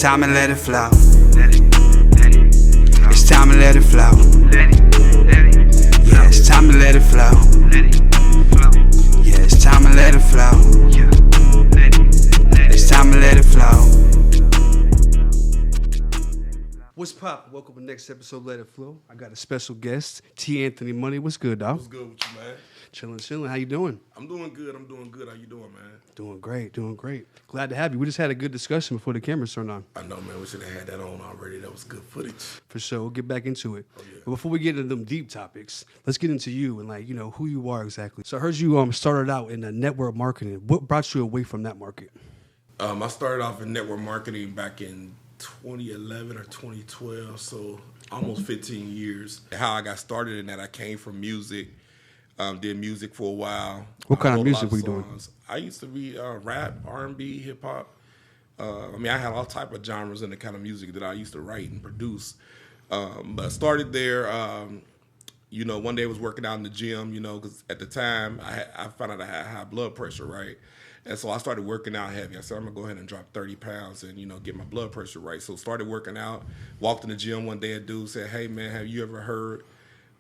time to let it flow. It's time to let it flow. Yeah, it's time to let it flow. Yeah, it's time to let it flow. It's time to let it flow. What's poppin'? Welcome to the next episode of Let It Flow. I got a special guest, T. Anthony Monie. What's good, dog? What's good with you, man? Chillin'. How you doing? I'm doing good. How you doing, man? Doing great. Glad to have you. We just had a good discussion before the cameras turned on. I know, man. We should have had that on already. That was good footage. For sure. We'll get back into it. Oh, yeah. But before we get into them deep topics, let's get into you and who you are exactly. So I heard you started out in network marketing. What brought you away from that market? I started off in network marketing back in 2011 or 2012, so almost 15 years. How I got started in that, I came from music. Did music for a while. What kind of music were you doing? I used to be rap, R&B, hip hop. I had all type of genres in the kind of music that I used to write and produce. But I started there. One day I was working out in the gym. Because at the time I found out I had high blood pressure, right? And so I started working out heavy. I said, I'm going to go ahead and drop 30 pounds and, get my blood pressure right. So started working out, walked in the gym one day, a dude said, hey, man, have you ever heard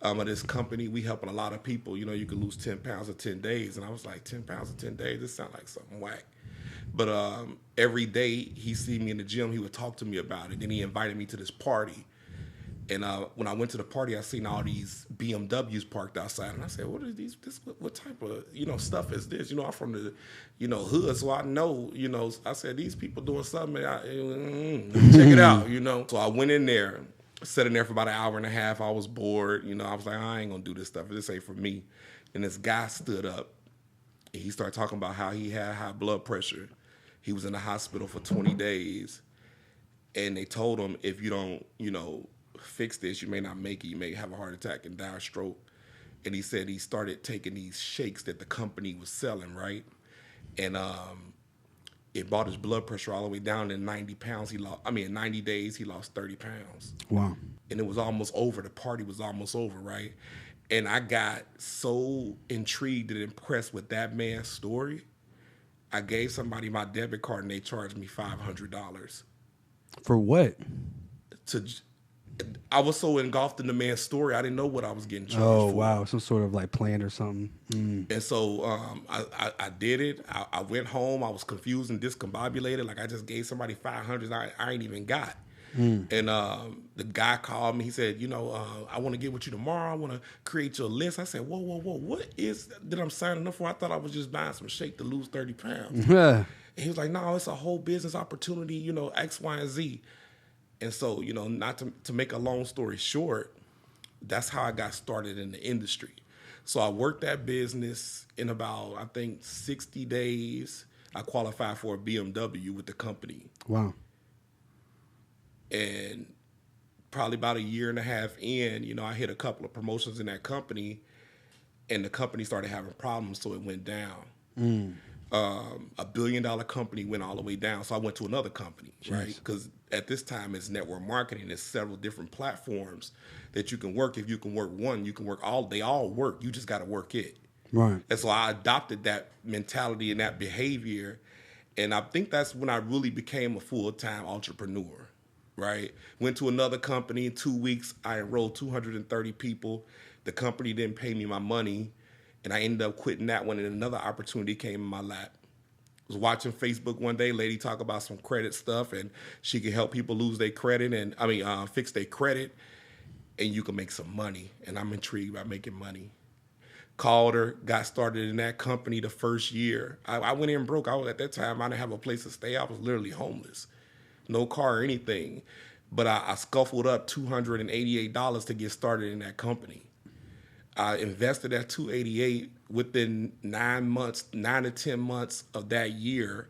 of this company? We helping a lot of people. You can lose 10 pounds in 10 days. And I was like, 10 pounds in 10 days? This sounds like something whack. But every day he see me in the gym, he would talk to me about it. Then he invited me to this party. And when I went to the party, I seen all these BMWs parked outside, and I said, "What are these? What type of stuff is this?" I'm from the hood, so I know. I said these people doing something. Let me check it out. So I went in there, sat in there for about an hour and a half. I was bored. I was like, I ain't gonna do this stuff. This ain't for me. And this guy stood up, and he started talking about how he had high blood pressure. He was in the hospital for 20 days, and they told him if you don't, fix this, you may not make it. You may have a heart attack and die of stroke. And he said he started taking these shakes that the company was selling, right? And it brought his blood pressure all the way down to 90 pounds. In 90 days, he lost 30 pounds. Wow. And it was almost over. The party was almost over, right? And I got so intrigued and impressed with that man's story. I gave somebody my debit card and they charged me $500. For what? I was so engulfed in the man's story, I didn't know what I was getting charged for. Oh, wow. Some sort of plan or something. And so I did it. I went home. I was confused and discombobulated. Like I just gave somebody $500 I ain't even got. And the guy called me. He said, I want to get with you tomorrow. I want to create your list. I said, whoa. What is that I'm signing up for? I thought I was just buying some shake to lose 30 pounds. Yeah. And he was like, no, it's a whole business opportunity, X, Y, and Z. And so, not to make a long story short, that's how I got started in the industry. So I worked that business in about, I think, 60 days. I qualified for a BMW with the company. Wow. And probably about a year and a half in, I hit a couple of promotions in that company, and the company started having problems, so it went down. A $1 billion company went all the way down. So I went to another company, right? Because at this time it's network marketing. There's several different platforms that you can work. If you can work one, you can work all. They all work. You just got to work it. Right. And so I adopted that mentality and that behavior. And I think that's when I really became a full-time entrepreneur, right? Went to another company. In 2 weeks, I enrolled 230 people. The company didn't pay me my money. And I ended up quitting that one, and another opportunity came in my lap. I was watching Facebook one day, lady talk about some credit stuff, and she could help people lose their credit fix their credit, and you can make some money. And I'm intrigued by making money. Called her, got started in that company the first year. I went in broke. At that time, I didn't have a place to stay. I was literally homeless, no car or anything. But I scuffled up $288 to get started in that company. I invested that $288 within 9 to 10 months of that year.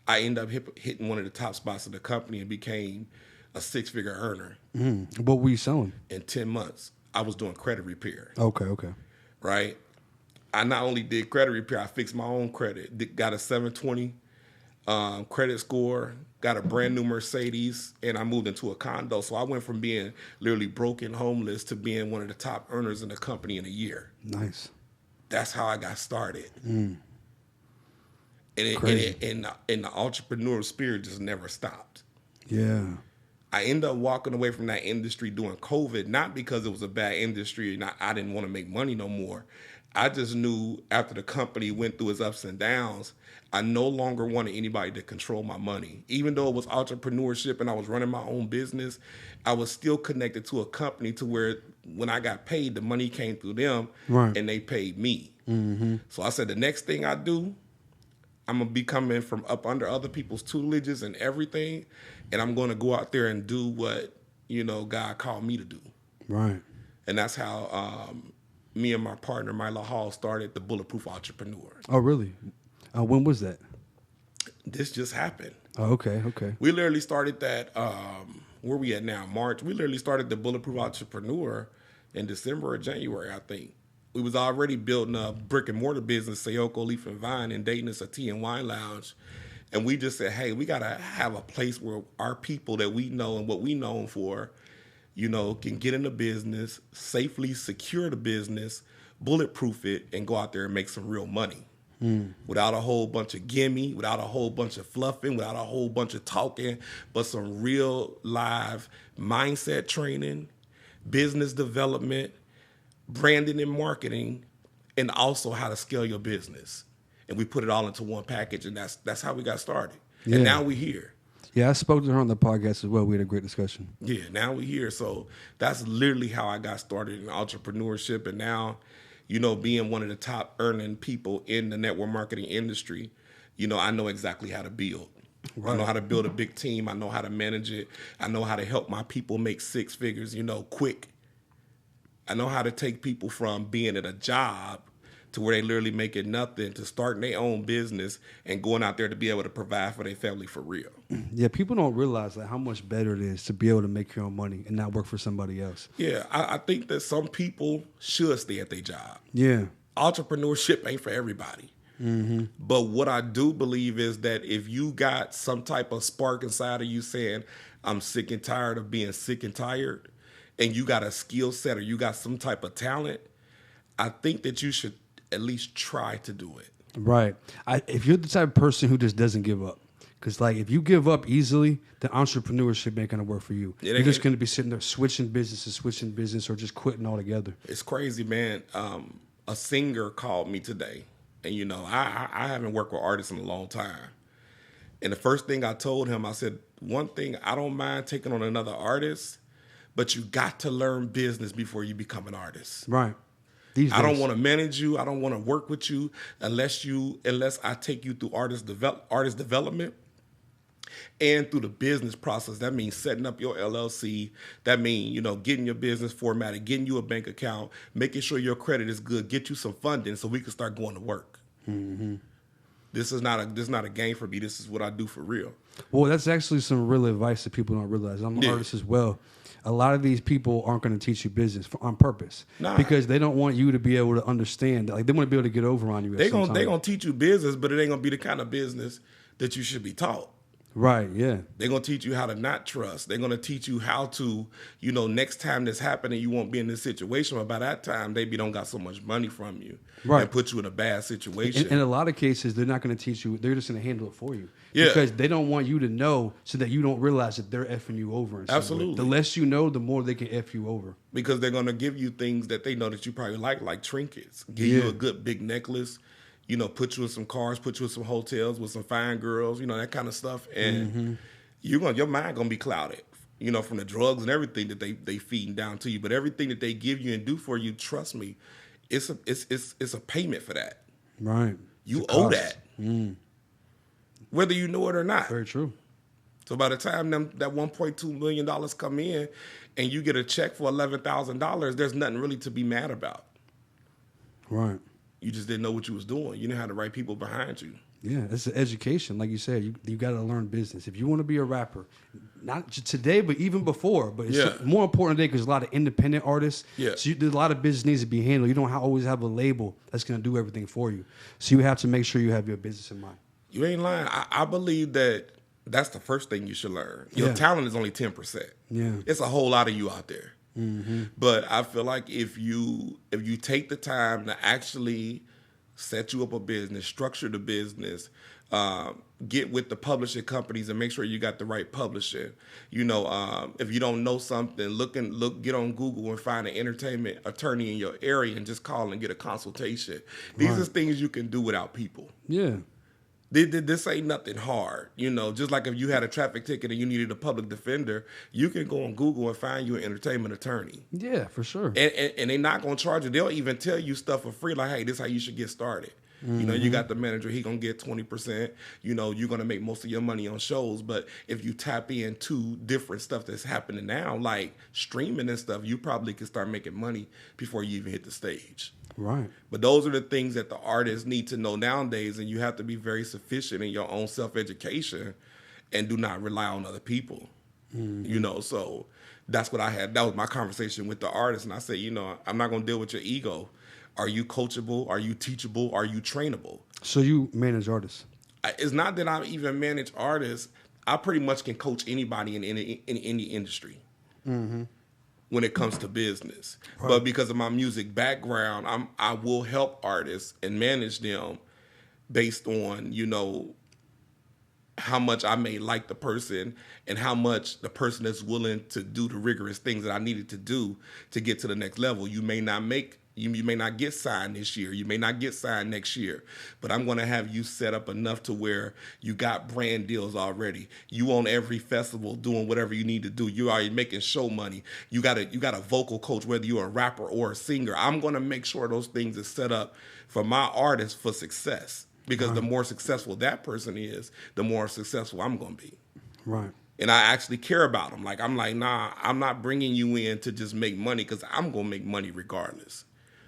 I ended up hitting one of the top spots of the company and became a 6-figure earner. What were you selling? In 10 months, I was doing credit repair. Okay. Right? I not only did credit repair, I fixed my own credit. Got a 720 credit score, got a brand new Mercedes, and I moved into a condo. So I went from being literally broke and homeless to being one of the top earners in the company in a year. Nice. That's how I got started. And the entrepreneurial spirit just never stopped. Yeah. I ended up walking away from that industry during COVID, not because it was a bad industry and I didn't want to make money no more. I just knew after the company went through its ups and downs, I no longer wanted anybody to control my money. Even though it was entrepreneurship and I was running my own business, I was still connected to a company to where when I got paid, the money came through them Right. and they paid me. Mm-hmm. So I said, the next thing I do, I'm going to be coming from up under other people's tutelages and everything, and I'm going to go out there and do what, God called me to do. Right. And that's how me and my partner, Milo Hall, started the Bulletproof Entrepreneur. Oh, really? When was that? This just happened. Oh, okay. We literally started that, where we at now, March. We literally started the Bulletproof Entrepreneur in December or January, I think. We was already building a brick and mortar business, Sayoko Leaf and Vine, and Dayton's a tea and wine lounge. And we just said, hey, we got to have a place where our people that we know and what we known for, can get in the business, safely secure the business, bulletproof it, and go out there and make some real money. Without a whole bunch of gimme, without a whole bunch of fluffing, without a whole bunch of talking, but some real live mindset training, business development, branding and marketing, and also how to scale your business. And we put it all into one package, and that's how we got started. Yeah. And now we're here. Yeah, I spoke to her on the podcast as well. We had a great discussion. Yeah, now we're here. So that's literally how I got started in entrepreneurship. And now, being one of the top earning people in the network marketing industry, I know exactly how to build. Right. I know how to build a big team. I know how to manage it. I know how to help my people make 6 figures, quick. I know how to take people from being at a job to where they literally making nothing to starting their own business and going out there to be able to provide for their family for real. Yeah, people don't realize how much better it is to be able to make your own money and not work for somebody else. Yeah, I think that some people should stay at their job. Yeah. Entrepreneurship ain't for everybody. Mm-hmm. But what I do believe is that if you got some type of spark inside of you saying, I'm sick and tired of being sick and tired, and you got a skill set or you got some type of talent, I think that you should at least try to do it. Right. If you're the type of person who just doesn't give up, because if you give up easily, then entrepreneurship ain't going to work for you. You're just going to be sitting there switching business, or just quitting altogether. It's crazy, man. A singer called me today, and I haven't worked with artists in a long time. And the first thing I told him, I said, one thing, I don't mind taking on another artist, but you got to learn business before you become an artist. Right. I don't want to manage you. I don't want to work with you unless I take you through artist development and through the business process. That means setting up your LLC. That means, getting your business formatted, getting you a bank account, making sure your credit is good, get you some funding so we can start going to work. Mm-hmm. This is not a game for me. This is what I do for real. Well, that's actually some real advice that people don't realize. I'm an artist as well. A lot of these people aren't going to teach you business on purpose because they don't want you to be able to understand. They want to be able to get over on you. They're gonna teach you business, but it ain't gonna be the kind of business that you should be taught. Right, yeah. They're going to teach you how to not trust. They're going to teach you how to, next time this happening, you won't be in this situation. But by that time, they don't got so much money from you. Right. And put you in a bad situation. In a lot of cases, they're not going to teach you. They're just going to handle it for you. Yeah. Because they don't want you to know so that you don't realize that they're effing you over. Absolutely. The less you know, the more they can F you over. Because they're going to give you things that they know that you probably like trinkets. Give you a good big necklace. Put you in some cars, put you in some hotels with some fine girls, that kind of stuff. And your mind gonna be clouded, from the drugs and everything that they feeding down to you. But everything that they give you and do for you, trust me, it's a payment for that. Right. You owe that. Whether you know it or not. Very true. So by the time that $1.2 million come in and you get a check for $11,000, there's nothing really to be mad about. Right. You just didn't know what you was doing. You didn't have the right people behind you. Yeah, it's an education. Like you said, you got to learn business. If you want to be a rapper, not today, but even before. But it's more important today because there's a lot of independent artists. Yeah. So there's a lot of business needs to be handled. You don't always have a label that's going to do everything for you. So you have to make sure you have your business in mind. You ain't lying. I believe that that's the first thing you should learn. Your talent is only 10%. Yeah. It's a whole lot of you out there. Mm-hmm. But I feel like if you take the time to actually set you up a business, structure the business, Get with the publishing companies and make sure you got the right publishing. If you don't know something, get on Google and find an entertainment attorney in your area and just call and get a consultation. These are things you can do without people. Yeah. This ain't nothing hard. Just like if you had a traffic ticket and you needed a public defender, you can go on Google and find you an entertainment attorney. Yeah, for sure. And they're not going to charge you. They'll even tell you stuff for free, like, hey, this is how you should get started. You got the manager, he going to get 20%. You're going to make most of your money on shows. But if you tap into different stuff that's happening now, like streaming and stuff, you probably can start making money before you even hit the stage. Right. But those are the things that the artists need to know nowadays, and you have to be very sufficient in your own self-education and do not rely on other people. So that's what I had. That was my conversation with the artist, and I said, I'm not going to deal with your ego. Are you coachable? Are you teachable? Are you trainable? So you manage artists? It's not that I even manage artists. I pretty much can coach anybody in any industry. When it comes to business. Right. But because of my music background, I will help artists and manage them based on, how much I may like the person and how much the person is willing to do the rigorous things that I needed to do to get to the next level. You may not get signed this year. You may not get signed next year. But I'm going to have you set up enough to where you got brand deals already. You on every festival doing whatever you need to do. You already making show money. You got a vocal coach, whether you're a rapper or a singer. I'm going to make sure those things are set up for my artists for success. Because the more successful that person is, the more successful I'm going to be. Right. And I actually care about them. I'm like, nah, I'm not bringing you in to just make money because I'm going to make money regardless.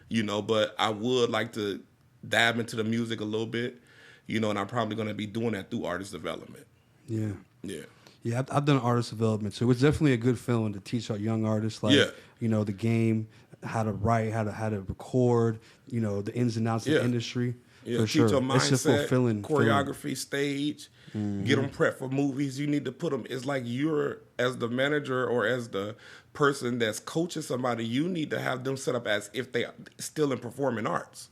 But I would like to dab into the music a little bit, and I'm probably going to be doing that through artist development. Yeah. Yeah. Yeah, I've done artist development, so it's definitely a good feeling to teach our young artists, the game, how to write, how to record, the ins and outs of the industry. Yeah, teach your mindset, it's a fulfilling choreography, stage, get them prepped for movies. You need to put them. It's like you're, as the manager or as the person that's coaching somebody, you need to have them set up as if they are still in performing arts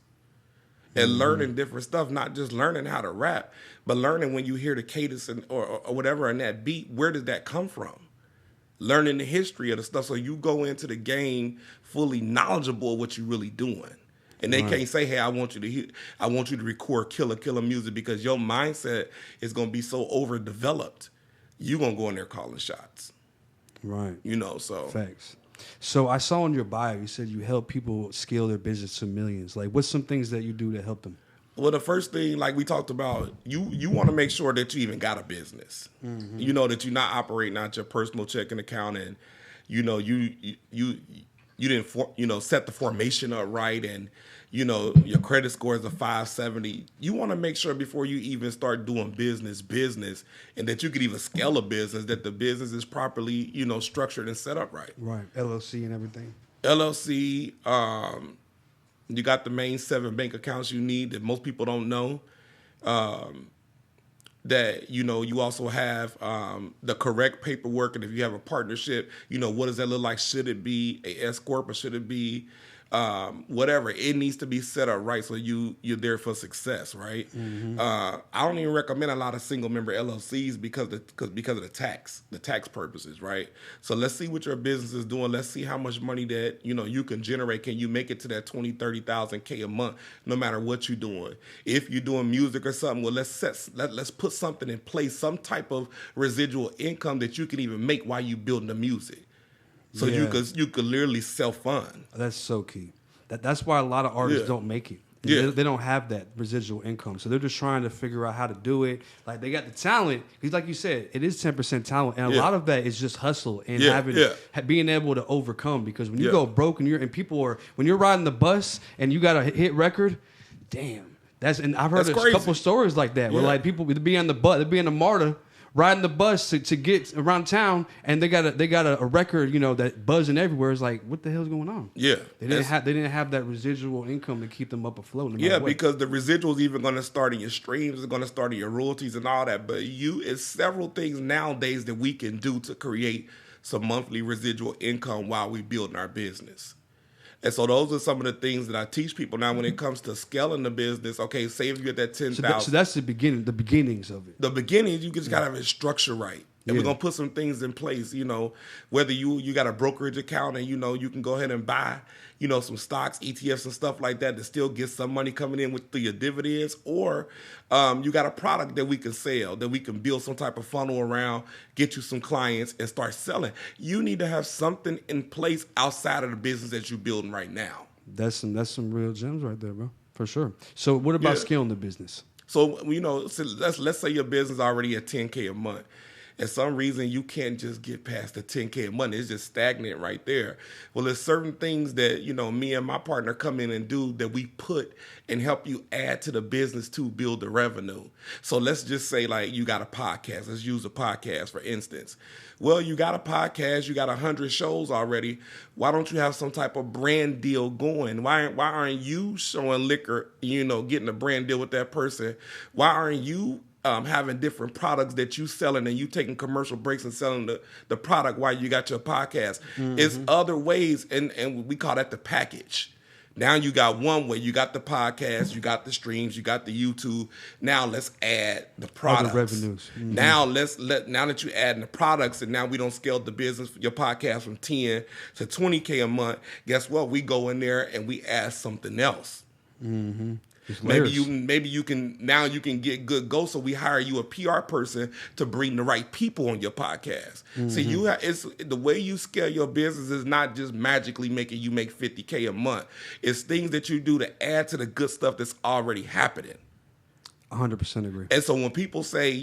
and learning different stuff, not just learning how to rap, but learning when you hear the cadence or whatever in that beat, where did that come from? Learning the history of the stuff so you go into the game fully knowledgeable of what you're really doing. And they can't say, hey, I want you to record killer music because your mindset is going to be so overdeveloped. You're going to go in there calling shots. Right. So. Facts. So I saw in your bio, you said you help people scale their business to millions. Like, what's some things that you do to help them? Well, the first thing, like we talked about, you want to make sure that you even got a business. That you're not operating out your personal checking account and, you didn't, set the formation up right and, your credit score is a 570. You want to make sure before you even start doing business, and that you could even scale a business, that the business is properly, structured and set up right. Right. LLC and everything. LLC, you got the main 7 bank accounts you need that most people don't know. That, you also have the correct paperwork. And if you have a partnership, what does that look like? Should it be a S Corp or should it be whatever? It needs to be set up right so you're there for success, right? I don't even recommend a lot of single member LLCs because of the tax purposes, right? So let's see what your business is doing. Let's see how much money that you can generate. Can you make it to that 20,000, 30,000 K a month, no matter what you're doing? If you're doing music or something, well, let's put something in place, some type of residual income that you can even make while you building the music. So you could literally self-fund. That's so key. That's why a lot of artists don't make it. They don't have that residual income. So they're just trying to figure out how to do it. Like, they got the talent. Because like you said, it is 10% talent. And a lot of that is just hustle and being able to overcome. Because when you go broke and when you're riding the bus and you got a hit record, damn. And I've heard a couple stories like that where like people would be on the bus, they'd be in the MARTA, riding the bus to get around town, and they got a record, that buzzing everywhere. It's like, what the hell's going on? Yeah, they didn't have that residual income to keep them up afloat. Because the residual is even going to start in your streams, it's going to start in your royalties and all that. But it's several things nowadays that we can do to create some monthly residual income while we building our business. And so those are some of the things that I teach people. Now, when it comes to scaling the business, okay, say if you get that 10,000. So that's the beginnings of it. The beginnings, you just got to have it structured right. And we're going to put some things in place, whether you got a brokerage account and, you can go ahead and buy, some stocks, ETFs and stuff like that to still get some money coming in through your dividends, or you got a product that we can sell, that we can build some type of funnel around, get you some clients and start selling. You need to have something in place outside of the business that you're building right now. That's some real gems right there, bro, for sure. So what about scaling the business? So, let's say your business already at $10K a month. And some reason you can't just get past the $10K a month. It's just stagnant right there. Well, there's certain things that, me and my partner come in and do that we put and help you add to the business to build the revenue. So let's just say like you got a podcast. Let's use a podcast, for instance. Well, you got a podcast, you got 100 shows already. Why don't you have some type of brand deal going? Why aren't you showing liquor, getting a brand deal with that person? Why aren't you having different products that you selling and you taking commercial breaks and selling the product while you got your podcast? Mm-hmm. It's other ways, and we call that the package. Now you got one way. You got the podcast, you got the streams, you got the YouTube. Now let's add the products. Other revenues. Mm-hmm. Now now that you add the products, and now we don't scale the business, your podcast from 10 to 20K a month. Guess what? We go in there and we add something else. Mm-hmm. Maybe you can get good go. So we hire you a PR person to bring the right people on your podcast. Mm-hmm. So it's the way you scale your business is not just magically making you make $50K a month. It's things that you do to add to the good stuff that's already happening. 100% agree. And so when people say,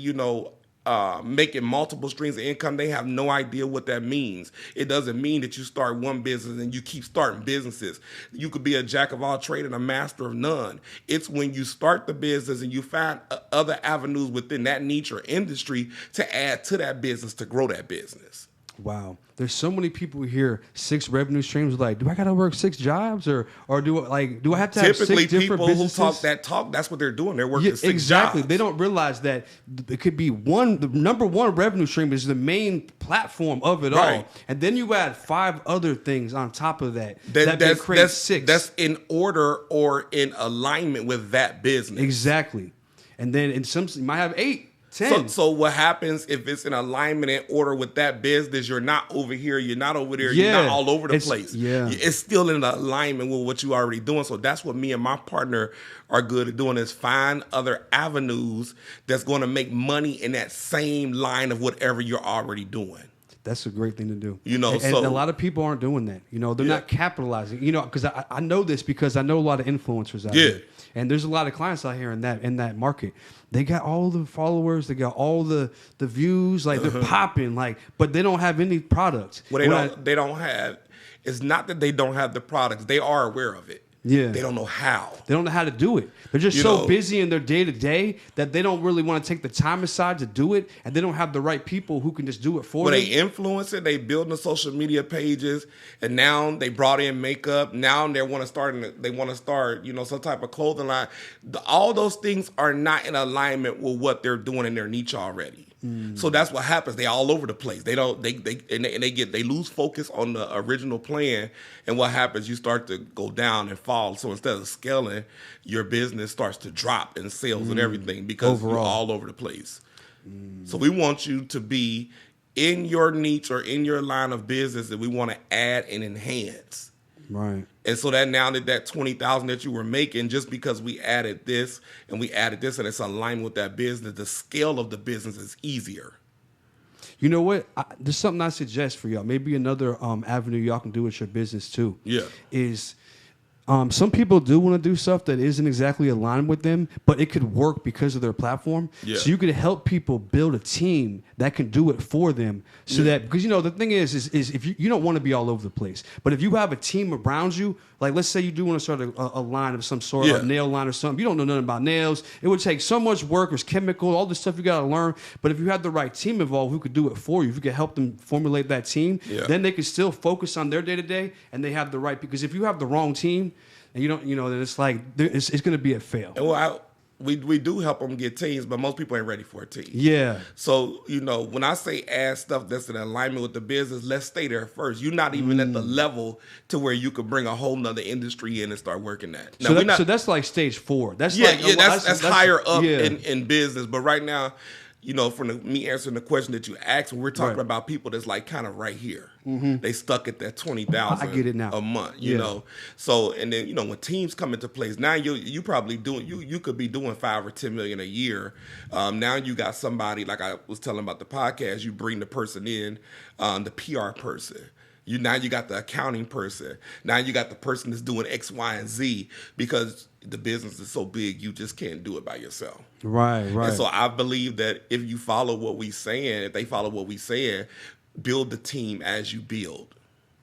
making multiple streams of income, they have no idea what that means. It doesn't mean that you start one business and you keep starting businesses. You could be a jack of all trades and a master of none. It's when you start the business and you find other avenues within that niche or industry to add to that business, to grow that business. Wow. There's so many people here, 6 revenue streams. Like, do I got to work 6 jobs or do I have to have 6 different businesses? Typically, people who talk, that's what they're doing. They're working 6 jobs. Exactly. They don't realize that it could be the number one revenue stream is the main platform of it all. And then you add 5 other things on top of that. That creates 6. That's in order or in alignment with that business. Exactly. And then you might have 8. 10. So what happens if it's in alignment and order with that business? You're not over here. You're not over there. You're not all over the place. Yeah. It's still in alignment with what you're already doing. So that's what me and my partner are good at doing, is find other avenues that's going to make money in that same line of whatever you're already doing. That's a great thing to do. And a lot of people aren't doing that. They're not capitalizing. Because I know this because I know a lot of influencers out there. And there's a lot of clients out here in that market. They got all the followers, they got all the views, like they're popping, but they don't have any products. Well, they don't have. It's not that they don't have the products. They are aware of it. Yeah. They don't know how. They don't know how to do it. They're just so busy in their day-to-day that they don't really want to take the time aside to do it, and they don't have the right people who can just do it for them. They influence it. They build the social media pages, and now they brought in makeup. Now they want to start, some type of clothing line. All those things are not in alignment with what they're doing in their niche already. So that's what happens. They all over the place. They lose focus on the original plan, and what happens? You start to go down and fall. So instead of scaling, your business starts to drop in sales and everything because you're all over the place. So we want you to be in your niche or in your line of business that we want to add and enhance. Right. And so that now that 20,000 that you were making, just because we added this and it's aligned with that business, the scale of the business is easier. You know what? There's something I suggest for y'all. Maybe another avenue y'all can do with your business too. Yeah. Is some people do want to do stuff that isn't exactly aligned with them, but it could work because of their platform. Yeah. So you could help people build a team that can do it for them. So that, because the thing is if you don't want to be all over the place, but if you have a team around you, like let's say you do want to start a line of some sort, a nail line or something, you don't know nothing about nails. It would take so much work. There's chemicals, all this stuff you got to learn. But if you had the right team involved who could do it for you, if you could help them formulate that team, then they could still focus on their day-to-day, and they have the right, because if you have the wrong team, and you don't, then it's like it's going to be a fail. Well, we do help them get teams, but most people ain't ready for a team. Yeah. So, when I say add stuff that's in alignment with the business, let's stay there first. You're not even at the level to where you could bring a whole nother industry in and start working that. Now, so that's like stage 4. That's that's higher up in business. But right now, from me answering the question that you asked, we're talking about people that's like kind of right here. Mm-hmm. They stuck at that 20,000 I get it now. a month, you know. So, and then, when teams come into place, now you probably doing, you could be doing 5 or 10 million a year. Now you got somebody, like I was telling about the podcast, you bring the person in, the PR person. Now you got the accounting person. Now you got the person that's doing X, Y, and Z, because the business is so big, you just can't do it by yourself. Right. And so I believe that if you follow what we saying, if they follow what we saying, build the team as you build.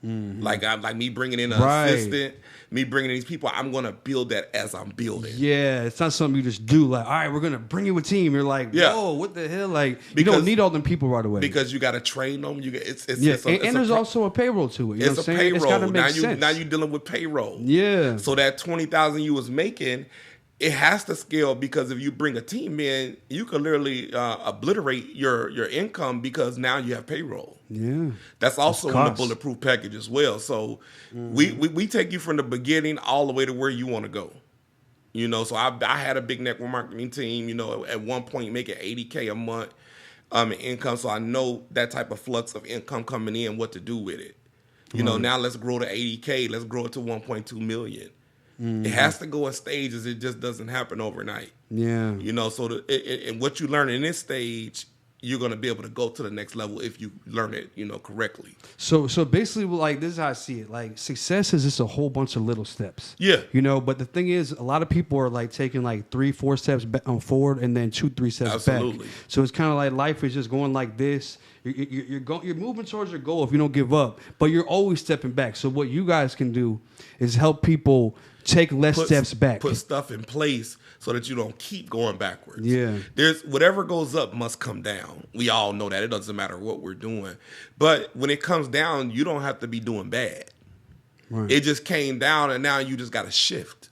Mm-hmm. Like me bringing in an assistant, me bringing in these people, I'm going to build that as I'm building. Yeah, it's not something you just do like, all right, we're going to bring you a team. You're like, whoa, what the hell? Like, you don't need all them people right away. Because you got to train them. And there's also a payroll to it. You know what I'm saying? Payroll. It's got to make sense. Now you're dealing with payroll. Yeah. So that 20,000 you was making, it has to scale, because if you bring a team in, you can literally obliterate your income, because now you have payroll. Yeah, that's also in the Bulletproof package as well. So we take you from the beginning all the way to where you want to go. So I had a big network marketing team. At one point making $80K a month in income. So I know that type of flux of income coming in, what to do with it. Now let's grow to 80K. Let's grow it to 1.2 million. Mm-hmm. It has to go in stages. It just doesn't happen overnight. Yeah. So and what you learn in this stage, you're going to be able to go to the next level if you learn it, correctly. So basically, like, this is how I see it. Like, success is just a whole bunch of little steps. Yeah. But the thing is, a lot of people are like taking like 3-4 steps forward and then 2-3 steps back. So it's kind of like life is just going like this. You're moving towards your goal if you don't give up, but you're always stepping back. So what you guys can do is help people take less steps back. Put stuff in place so that you don't keep going backwards. Yeah. There's whatever goes up must come down. We all know that. It doesn't matter what we're doing. But when it comes down, you don't have to be doing bad. Right. It just came down, and now you just got to shift.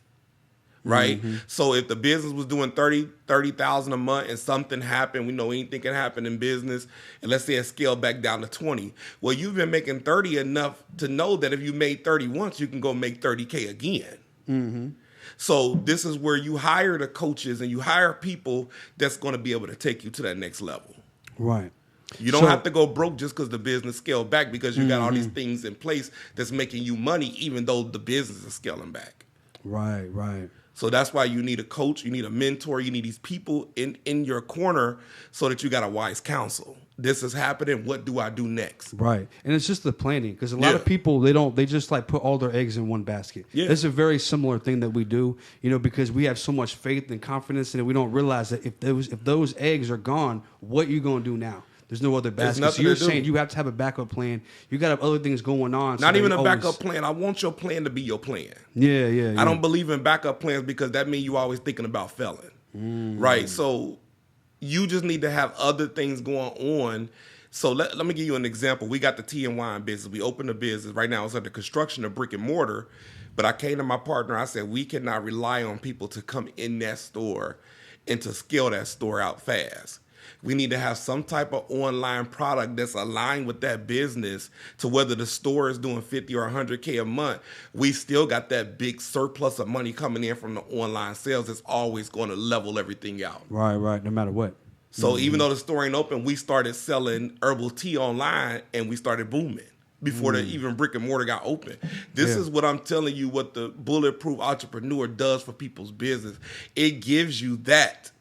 Right? Mm-hmm. So if the business was doing 30,000 a month and something happened, we know anything can happen in business, and let's say it scaled back down to 20. Well, you've been making 30 enough to know that if you made 30 once, you can go make 30K again. Mm-hmm. So this is where you hire the coaches and you hire people that's going to be able to take you to that next level. Right. You don't have to go broke just because the business scaled back, because you got all these things in place that's making you money even though the business is scaling back. Right. So that's why you need a coach, you need a mentor, you need these people in your corner so that you got a wise counsel. This is happening. What do I do next? Right. And it's just the planning, because a lot of people, they just like put all their eggs in one basket. Yeah. It's a very similar thing that we do, because we have so much faith and confidence in it. We don't realize that if those eggs are gone, what you going to do now? There's no other basket. So you're saying you have to have a backup plan. You got to have other things going on. Not even a backup plan. I want your plan to be your plan. Yeah. I don't believe in backup plans, because that means you always thinking about failing. Right? So you just need to have other things going on. So let me give you an example. We got the tea and wine business. We opened a business. Right now it's under construction of brick and mortar. But I came to my partner. I said, we cannot rely on people to come in that store and to scale that store out fast. We need to have some type of online product that's aligned with that business, to whether the store is doing 50 or 100K a month, we still got that big surplus of money coming in from the online sales that's always going to level everything out. Right, no matter what. So even though the store ain't open, we started selling herbal tea online, and we started booming before the even brick and mortar got open. This is what I'm telling you, what the Bulletproof Entrepreneur does for people's business. It gives you that.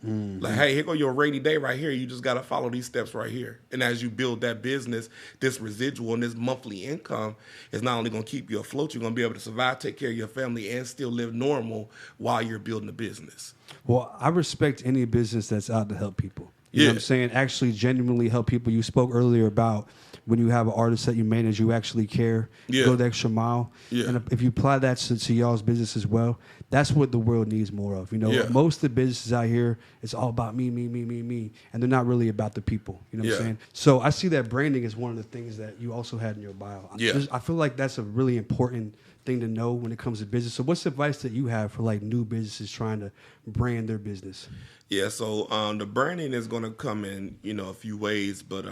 Like, hey, here go your rainy day right here. You just got to follow these steps right here. And as you build that business, this residual and this monthly income is not only going to keep you afloat, you're going to be able to survive, take care of your family, and still live normal while you're building a business. Well, I respect any business that's out to help people. You know what I'm saying? Actually genuinely help people. You spoke earlier about when you have an artist that you manage, you actually care, go the extra mile. Yeah. And if you apply that to y'all's business as well, that's what the world needs more of. Most of the businesses out here, it's all about me, and they're not really about the people. You know what I'm saying? So I see that branding is one of the things that you also had in your bio. Yeah. I feel like that's a really important thing to know when it comes to business. So what's the advice that you have for like new businesses trying to brand their business? Yeah, so the branding is going to come in, a few ways, but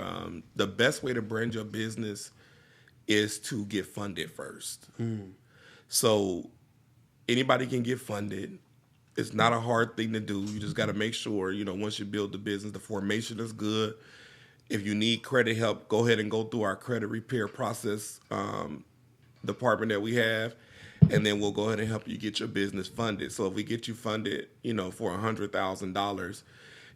the best way to brand your business is to get funded first. So anybody can get funded. It's not a hard thing to do. You just got to make sure, once you build the business, the formation is good. If you need credit help, go ahead and go through our credit repair process department that we have, and then we'll go ahead and help you get your business funded. So if we get you funded, for $100,000,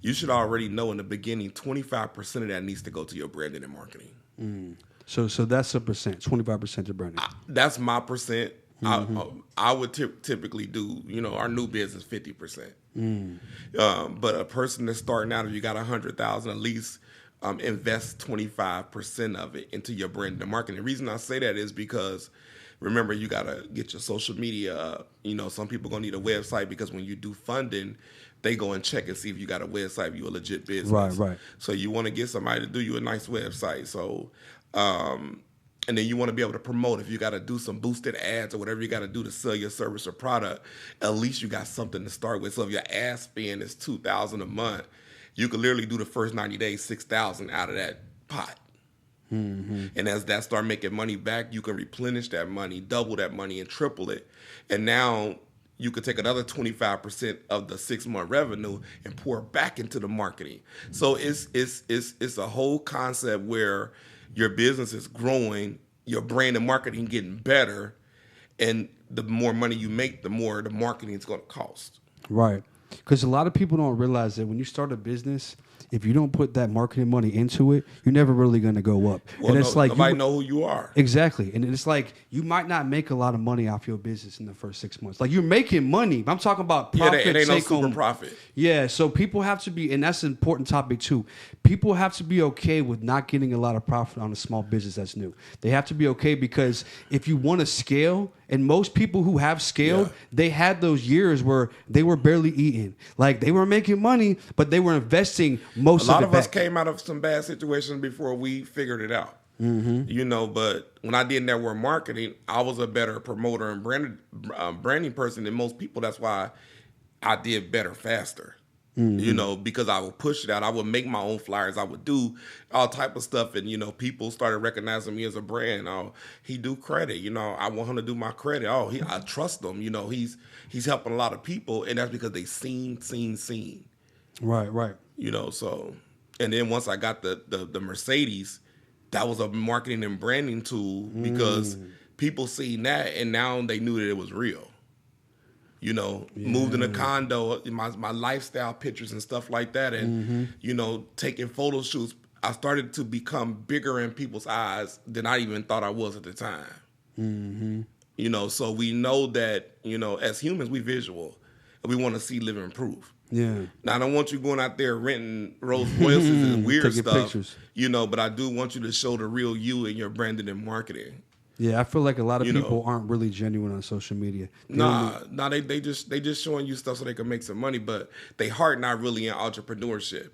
you should already know in the beginning 25% of that needs to go to your branding and marketing. So that's a percent, 25% to branding. That's my percent. I would typically do, our new business 50%. But a person that's starting out, if you got $100,000, at least invest 25% of it into your brand and marketing. The reason I say that is because, remember, you got to get your social media up. Some people going to need a website because when you do funding, they go and check and see if you got a website, if you a legit business. Right. So you want to get somebody to do you a nice website. So, and then you want to be able to promote. If you got to do some boosted ads or whatever you got to do to sell your service or product, at least you got something to start with. So if your ad spend is $2,000 a month, you could literally do the first 90 days, $6,000 out of that pot. And as that start making money back, you can replenish that money, double that money, and triple it. And now you could take another 25% of the 6-month revenue and pour back into the marketing. So it's a whole concept where your business is growing, your brand and marketing getting better, and the more money you make, the more the marketing is going to cost. Right. Because a lot of people don't realize that when you start a business, if you don't put that marketing money into it, you're never really going to go up. Well, and it's like nobody know who you are. Exactly. And it's like you might not make a lot of money off your business in the first 6 months. Like you're making money. I'm talking about profit. Yeah, it ain't no super profit. Yeah, so people have to be, and that's an important topic too. People have to be okay with not getting a lot of profit on a small business that's new. They have to be okay because if you want to scale, and most people who have scaled, they had those years where they were barely eating. Like they were making money, but they were investing most of it. A lot of us came out of some bad situations before we figured it out. But when I did network marketing, I was a better promoter and branding person than most people. That's why I did better faster. Because I would push it out. I would make my own flyers. I would do all type of stuff. And, people started recognizing me as a brand. Oh, he do credit. I want him to do my credit. Oh, I trust him. He's helping a lot of people. And that's because they seen. Right. So, and then once I got the Mercedes, that was a marketing and branding tool because people seen that and now they knew that it was real. Moved in a condo, my lifestyle pictures and stuff like that. And, taking photo shoots, I started to become bigger in people's eyes than I even thought I was at the time. So we know that, as humans, we visual and we want to see living proof. Yeah. Now, I don't want you going out there renting Rolls Royces and weird taking stuff, pictures. But I do want you to show the real you in your branding and marketing. Yeah, I feel like a lot of people aren't really genuine on social media. They just showing you stuff so they can make some money, but they heart not really in entrepreneurship.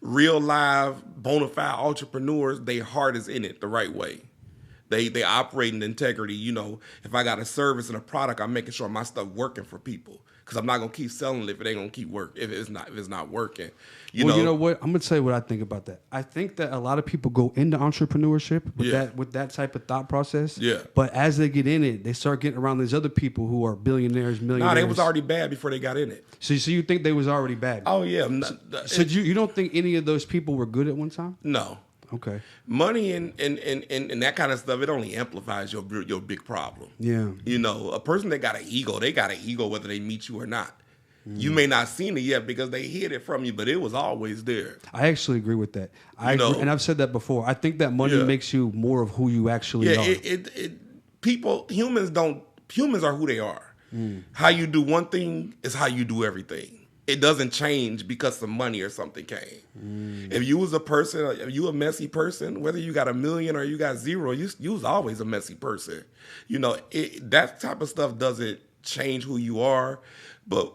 Real live bona fide entrepreneurs, they heart is in it the right way. They operate in integrity. If I got a service and a product, I'm making sure my stuff working for people. Because I'm not gonna keep selling it if it ain't gonna keep working. If it's not working, you know what? I'm gonna tell you what I think about that. I think that a lot of people go into entrepreneurship with that type of thought process. Yeah. But as they get in it, they start getting around these other people who are billionaires, millionaires. Nah, they was already bad before they got in it. So you think they was already bad? Oh yeah. So you don't think any of those people were good at one time? No. Okay. Money and that kind of stuff, it only amplifies your big problem. Yeah. A person that got an ego, they got an ego whether they meet you or not. You may not seen it yet because they hid it from you, but it was always there. I actually agree with that. Agree, and I've said that before. I think that money makes you more of who you actually are. Humans are who they are. How you do one thing is how you do everything. It doesn't change because some money or something came. If you was a person, if you a messy person, whether you got $1 million or you got zero, you was always a messy person. That type of stuff doesn't change who you are, but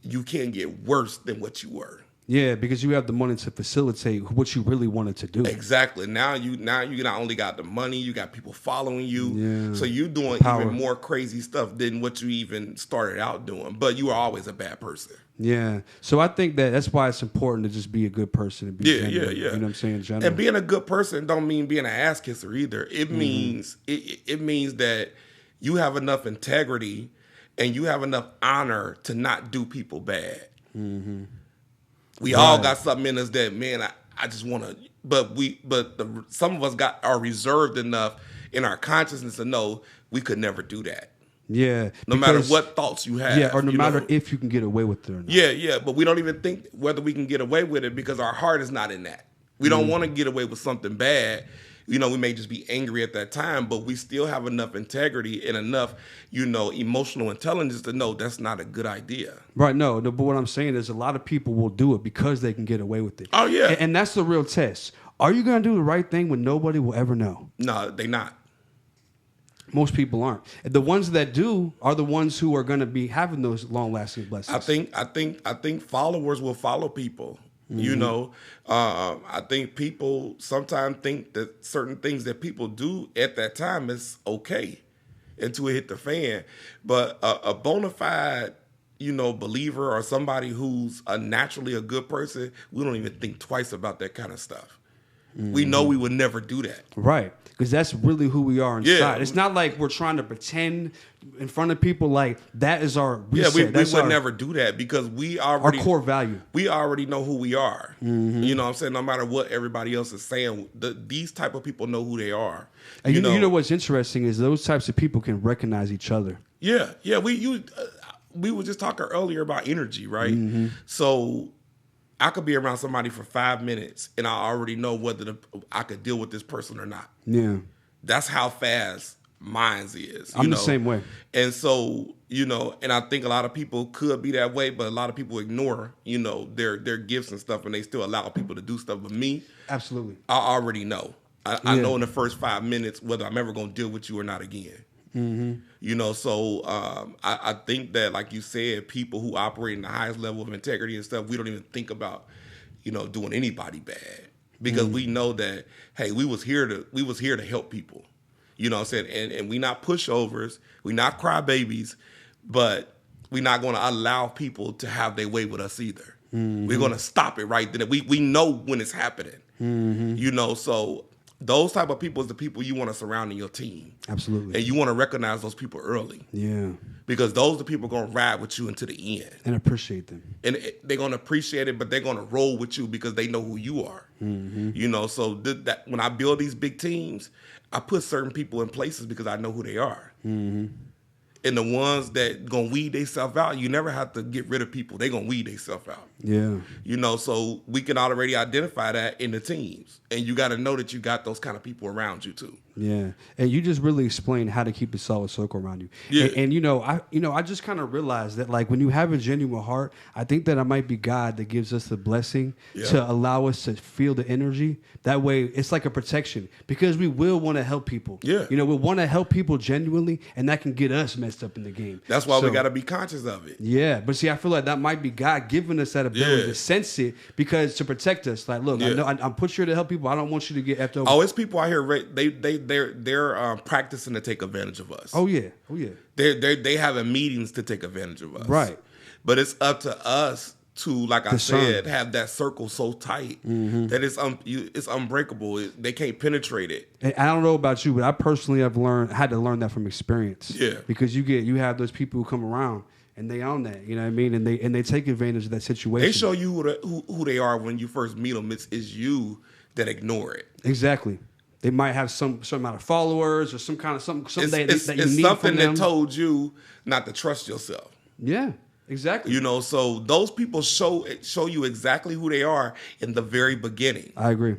you can get worse than what you were. Yeah, because you have the money to facilitate what you really wanted to do. Exactly. Now you not only got the money, you got people following you. Yeah. So you're doing even more crazy stuff than what you even started out doing. But you were always a bad person. Yeah. So I think that's why it's important to just be a good person and be genuine. Yeah. You know what I'm saying? General. And being a good person don't mean being an ass kisser either. It means it means that you have enough integrity and you have enough honor to not do people bad. Mm-hmm. We all got something in us that, man, I just want to, some of us are reserved enough in our consciousness to know we could never do that. Yeah. No matter what thoughts you have. Yeah, or no matter if you can get away with it or not. Yeah, but we don't even think whether we can get away with it because our heart is not in that. We don't want to get away with something bad. We may just be angry at that time, but we still have enough integrity and enough, emotional intelligence to know that's not a good idea. Right, no, but what I'm saying is a lot of people will do it because they can get away with it. Oh, yeah. And that's the real test. Are you going to do the right thing when nobody will ever know? No, they not. Most people aren't. The ones that do are the ones who are going to be having those long-lasting blessings. I think followers will follow people. I think people sometimes think that certain things that people do at that time is okay until it hit the fan. But a bona fide, believer or somebody who's naturally a good person, we don't even think twice about that kind of stuff. We know we would never do that. Right. Because that's really who we are inside. Yeah. It's not like we're trying to pretend in front of people like that is our reset. Yeah, we would never do that because we already... Our core value. We already know who we are. Mm-hmm. You know what I'm saying? No matter what everybody else is saying, these type of people know who they are. And you know what's interesting is those types of people can recognize each other. Yeah. We were just talking earlier about energy, right? Mm-hmm. So... I could be around somebody for 5 minutes and I already know whether I could deal with this person or not. Yeah. That's how fast mine's is. I'm the same way. And so, and I think a lot of people could be that way, but a lot of people ignore, their gifts and stuff and they still allow people to do stuff. But me, absolutely, I already know. I know in the first 5 minutes whether I'm ever going to deal with you or not again. Mm-hmm. So I think that, like you said, people who operate in the highest level of integrity and stuff, we don't even think about, doing anybody bad because we know that, hey, we was here to help people, you know what I'm saying? And we not pushovers, we not crybabies, but we're not going to allow people to have their way with us either. Mm-hmm. We're going to stop it right then. We know when it's happening, so those type of people is the people you want to surround in your team. Absolutely. And you want to recognize those people early. Yeah. Because those are the people going to ride with you until the end. And appreciate them. And they're going to appreciate it, but they're going to roll with you because they know who you are. Mm-hmm. So that when I build these big teams, I put certain people in places because I know who they are. Mm-hmm. And the ones that gonna weed themselves out, you never have to get rid of people. They gonna weed themselves out. Yeah. So we can already identify that in the teams. And you got to know that you got those kind of people around you too. Yeah. And you just really explained how to keep a solid circle around you. Yeah. And I just kind of realized that like when you have a genuine heart, I think that it might be God that gives us the blessing to allow us to feel the energy. That way it's like a protection because we will want to help people. Yeah. We want to help people genuinely and that can get us messed up in the game. That's why we got to be conscious of it. Yeah. But see, I feel like that might be God giving us that ability to sense it because to protect us. Like, look, I know I'm put here to help people. I don't want you to get effed over. Oh, it's people out here. They're practicing to take advantage of us. Oh yeah. They having meetings to take advantage of us. Right. But it's up to us to, like I said, have that circle so tight that it's unbreakable. They can't penetrate it. And I don't know about you, but I personally had to learn that from experience. Yeah. Because you have those people who come around. And they own that, you know what I mean? And they take advantage of that situation. They show you who they are when you first meet them. It's you that ignore it. Exactly. They might have some amount of followers or some kind of something that you need from them. It's something that told you not to trust yourself. Yeah, exactly. So those people show you exactly who they are in the very beginning. I agree.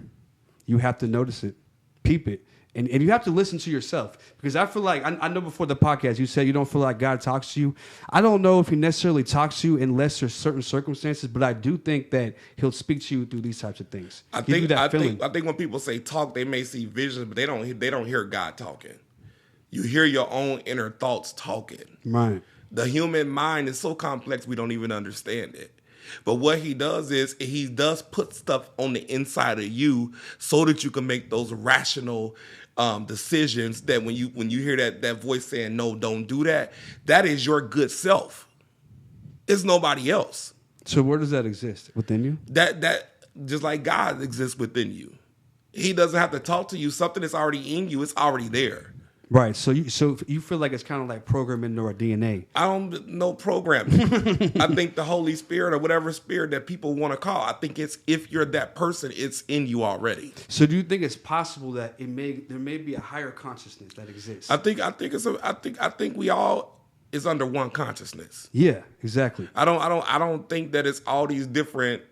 You have to notice it, peep it. And you have to listen to yourself because I feel like I know before the podcast you said you don't feel like God talks to you. I don't know if he necessarily talks to you unless there's certain circumstances, but I do think that he'll speak to you through these types of things. I think when people say talk, they may see visions, but they don't hear God talking. You hear your own inner thoughts talking. Right. The human mind is so complex we don't even understand it. But what he does is he does put stuff on the inside of you so that you can make those rational decisions that when you hear that voice saying, no, don't do that, that is your good self. It's nobody else. So where does that exist? Within you? That just like God exists within you. He doesn't have to talk to you. Something that's already in you, it's already there. Right. So you feel like it's kind of like programming into our DNA. I don't know programming. I think the Holy Spirit or whatever spirit that people want to call, I think it's if you're that person, it's in you already. So do you think it's possible that there may be a higher consciousness that exists? I think we all is under one consciousness. Yeah, exactly. I don't think that it's all these different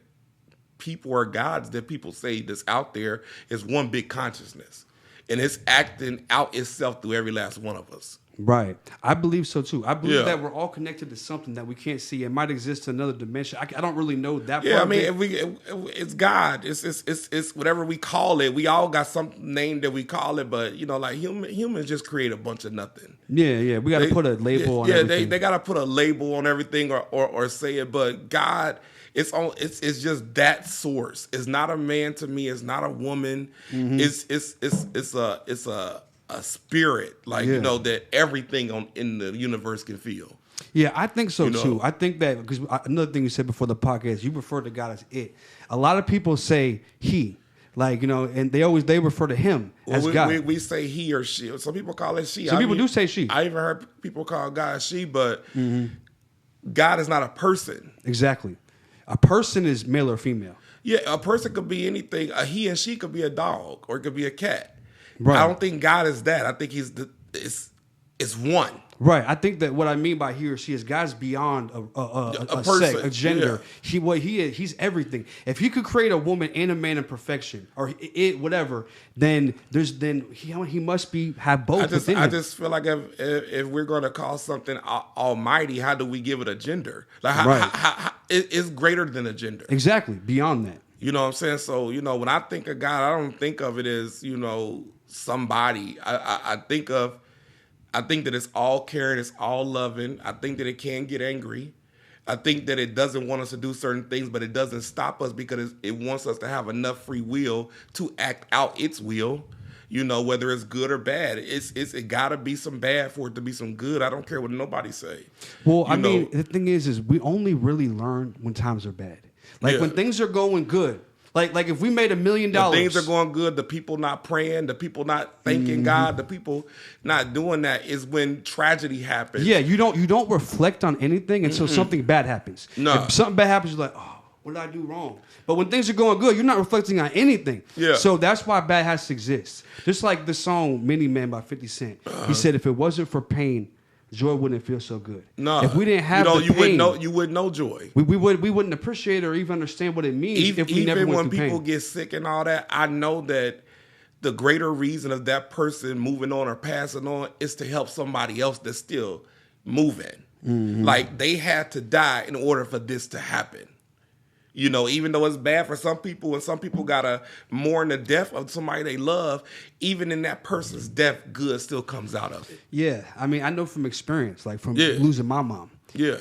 people or gods that people say that's out there. Is one big consciousness. And it's acting out itself through every last one of us. Right. I believe so too. I believe that we're all connected to something that we can't see. It might exist in another dimension. I don't really know that. Yeah, I mean, it's God. It's whatever we call it. We all got some name that we call it, but like humans just create a bunch of nothing. Yeah. We got to put a label on everything. They got to put a label on everything or say it. But God, it's just that source. It's not a man to me. It's not a woman. Mm-hmm. It's a spirit, that everything in the universe can feel. Yeah, I think so too. I think that because another thing you said before the podcast, you refer to God as it. A lot of people say he, and they refer to him as God. We say he or she. Some people call it she. Some people do say she. I even heard people call God she, but God is not a person. Exactly. A person is male or female. Yeah, a person could be anything. A he and she could be a dog or it could be a cat. Right. I don't think God is that. I think it's one. Right. I think that what I mean by he or she is God's beyond a person, sex, a gender. Yeah. He's everything. If he could create a woman and a man in perfection or whatever, then he must have both within him. I just feel like if we're going to call something almighty, how do we give it a gender? Like how it's greater than a gender. Exactly. Beyond that. You know what I'm saying? So, when I think of God, I don't think of it as, somebody. I think that it's all caring, it's all loving. I think that it can get angry. I think that it doesn't want us to do certain things, but it doesn't stop us because it wants us to have enough free will to act out its will. Whether it's good or bad. It gotta be some bad for it to be some good. I don't care what nobody say. Well, mean, the thing is we only really learn when times are bad. When things are going good. Like if we made $1 million. When things are going good, the people not praying, the people not thanking God, the people not doing that is when tragedy happens. Yeah, you don't reflect on anything until something bad happens. No. If something bad happens, you're like, oh, what did I do wrong? But when things are going good, you're not reflecting on anything. Yeah. So that's why bad has to exist. Just like the song Many Men by 50 Cent. He said if it wasn't for pain, joy wouldn't feel so good. No, if we didn't have the pain, you wouldn't know joy. We wouldn't appreciate or even understand what it means if we never went through pain. Even when people get sick and all that, I know that the greater reason of that person moving on or passing on is to help somebody else that's still moving. Mm-hmm. Like they had to die in order for this to happen. Even though it's bad for some people and some people gotta mourn the death of somebody they love, even in that person's death, good still comes out of it. Yeah. I mean, I know from experience, like from losing my mom. Yeah.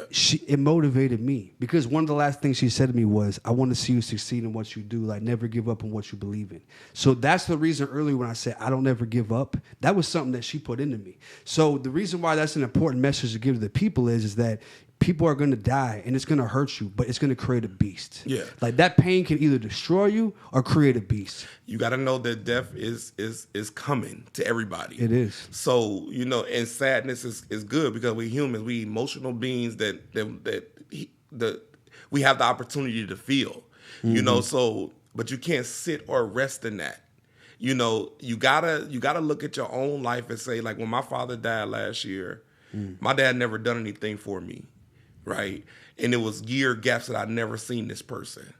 It motivated me because one of the last things she said to me was, I want to see you succeed in what you do. Like, never give up on what you believe in. So that's the reason earlier when I said, I don't ever give up, that was something that she put into me. So the reason why that's an important message to give to the people is that people are going to die and it's going to hurt you, but it's going to create a beast. Yeah. Like that pain can either destroy you or create a beast. You got to know that death is coming to everybody. It is. So, and sadness is good because we humans, we emotional beings that we have the opportunity to feel, so, but you can't sit or rest in that. You gotta look at your own life and say, like when my father died last year, my dad never done anything for me. Right. And it was year gaps that I'd never seen this person.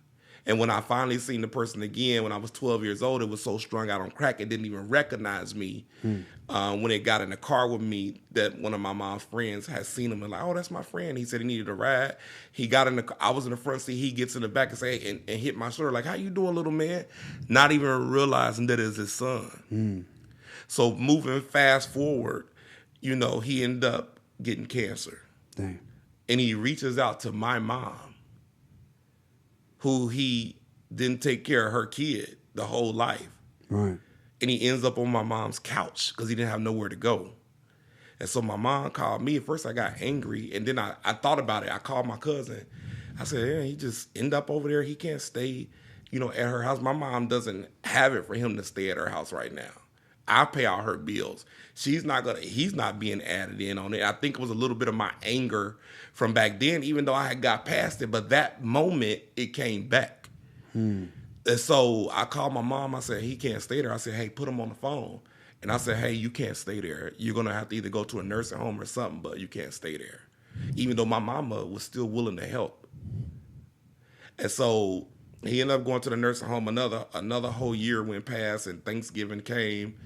And when I finally seen the person again, when I was 12 years old, it was so strung out on crack, it didn't even recognize me. When it got in the car with me, that one of my mom's friends had seen him and like, oh, that's my friend. He said he needed a ride. He got in the car. I was in the front seat. He gets in the back and say, and hit my shoulder like, how you doing, little man? Not even realizing that it's his son. So moving fast forward, he ended up getting cancer. Dang. And he reaches out to my mom. who he didn't take care of her kid the whole life. Right. And he ends up on my mom's couch because he didn't have nowhere to go. And so my mom called me. At first I got angry, and then I thought about it. I called my cousin. I said, yeah, he just end up over there. He can't stay, at her house. My mom doesn't have it for him to stay at her house right now. I pay all her bills. He's not being added in on it. I think it was a little bit of my anger from back then, even though I had got past it. But that moment, it came back. And so I called my mom. I said, he can't stay there. I said, hey, put him on the phone. And I said, hey, you can't stay there. You're going to have to either go to a nursing home or something, but you can't stay there. Even though my mama was still willing to help. And so he ended up going to the nursing home. Another whole year went past, and Thanksgiving came.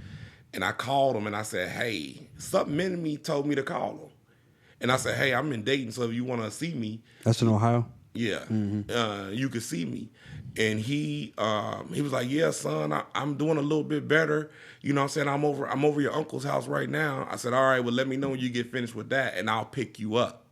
And I called him, and I said, hey, something in me told me to call him. And I said, hey, I'm in Dayton, so if you want to see me. That's in Ohio? Yeah. You can see me. And he was like, yeah, son, I'm doing a little bit better. You know what I'm saying? I'm over your uncle's house right now. I said, all right, well, let me know when you get finished with that, and I'll pick you up.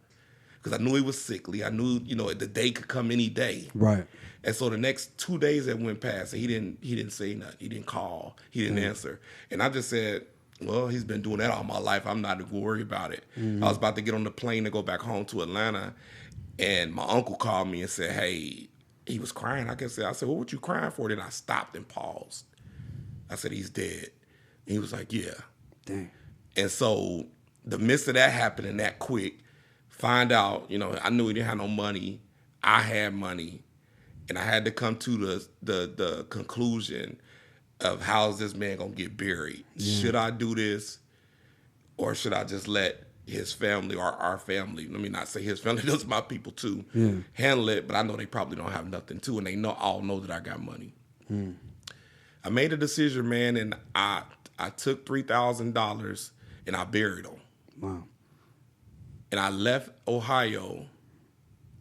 Because I knew he was sickly. I knew, the day could come any day. Right. And so the next 2 days that went past, he didn't say nothing. He didn't call. He didn't answer. And I just said, well, he's been doing that all my life. I'm not going to worry about it. I was about to get on the plane to go back home to Atlanta, and my uncle called me and said, hey, he was crying. I said, what were you crying for? Then I stopped and paused. I said, he's dead. And he was like, yeah. Dang. And so the midst of that happening that quick, find out, I knew he didn't have no money. I had money. And I had to come to the conclusion of how is this man going to get buried? Yeah. Should I do this, or should I just let his family or our family, let me not say his family, those are my people too, handle it, but I know they probably don't have nothing too, and they all know that I got money. I made a decision, man, and I took $3,000 and I buried him. Wow. And I left Ohio.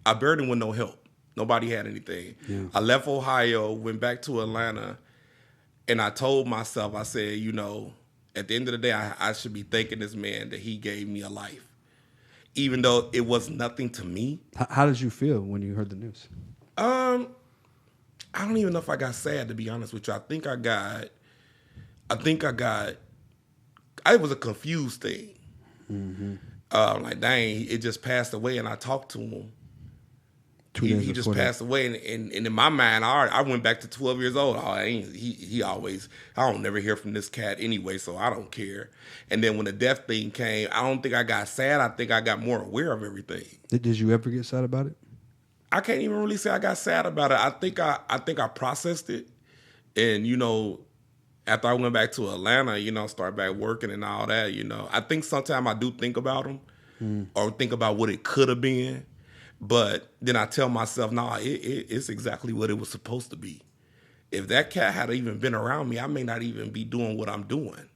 I buried him with no help. Nobody had anything. Yeah. I left Ohio, went back to Atlanta, and I told myself, I said, at the end of the day, I should be thanking this man that he gave me a life, even though it was nothing to me. How did you feel when you heard the news? I don't even know if I got sad, to be honest with you. I think I got, it was a confused thing. Like, dang, it just passed away, and I talked to him. He just passed away, and in my mind, I went back to 12 years old. He always, I don't never hear from this cat anyway, so I don't care. And then when the death thing came, I don't think I got sad. I think I got more aware of everything. Did you ever get sad about it? I can't even really say I got sad about it. I think I processed it, and after I went back to Atlanta, started back working and all that. I think sometimes I do think about him, or think about what it could have been. But then I tell myself, nah, it's exactly what it was supposed to be. If that cat had even been around me, I may not even be doing what I'm doing.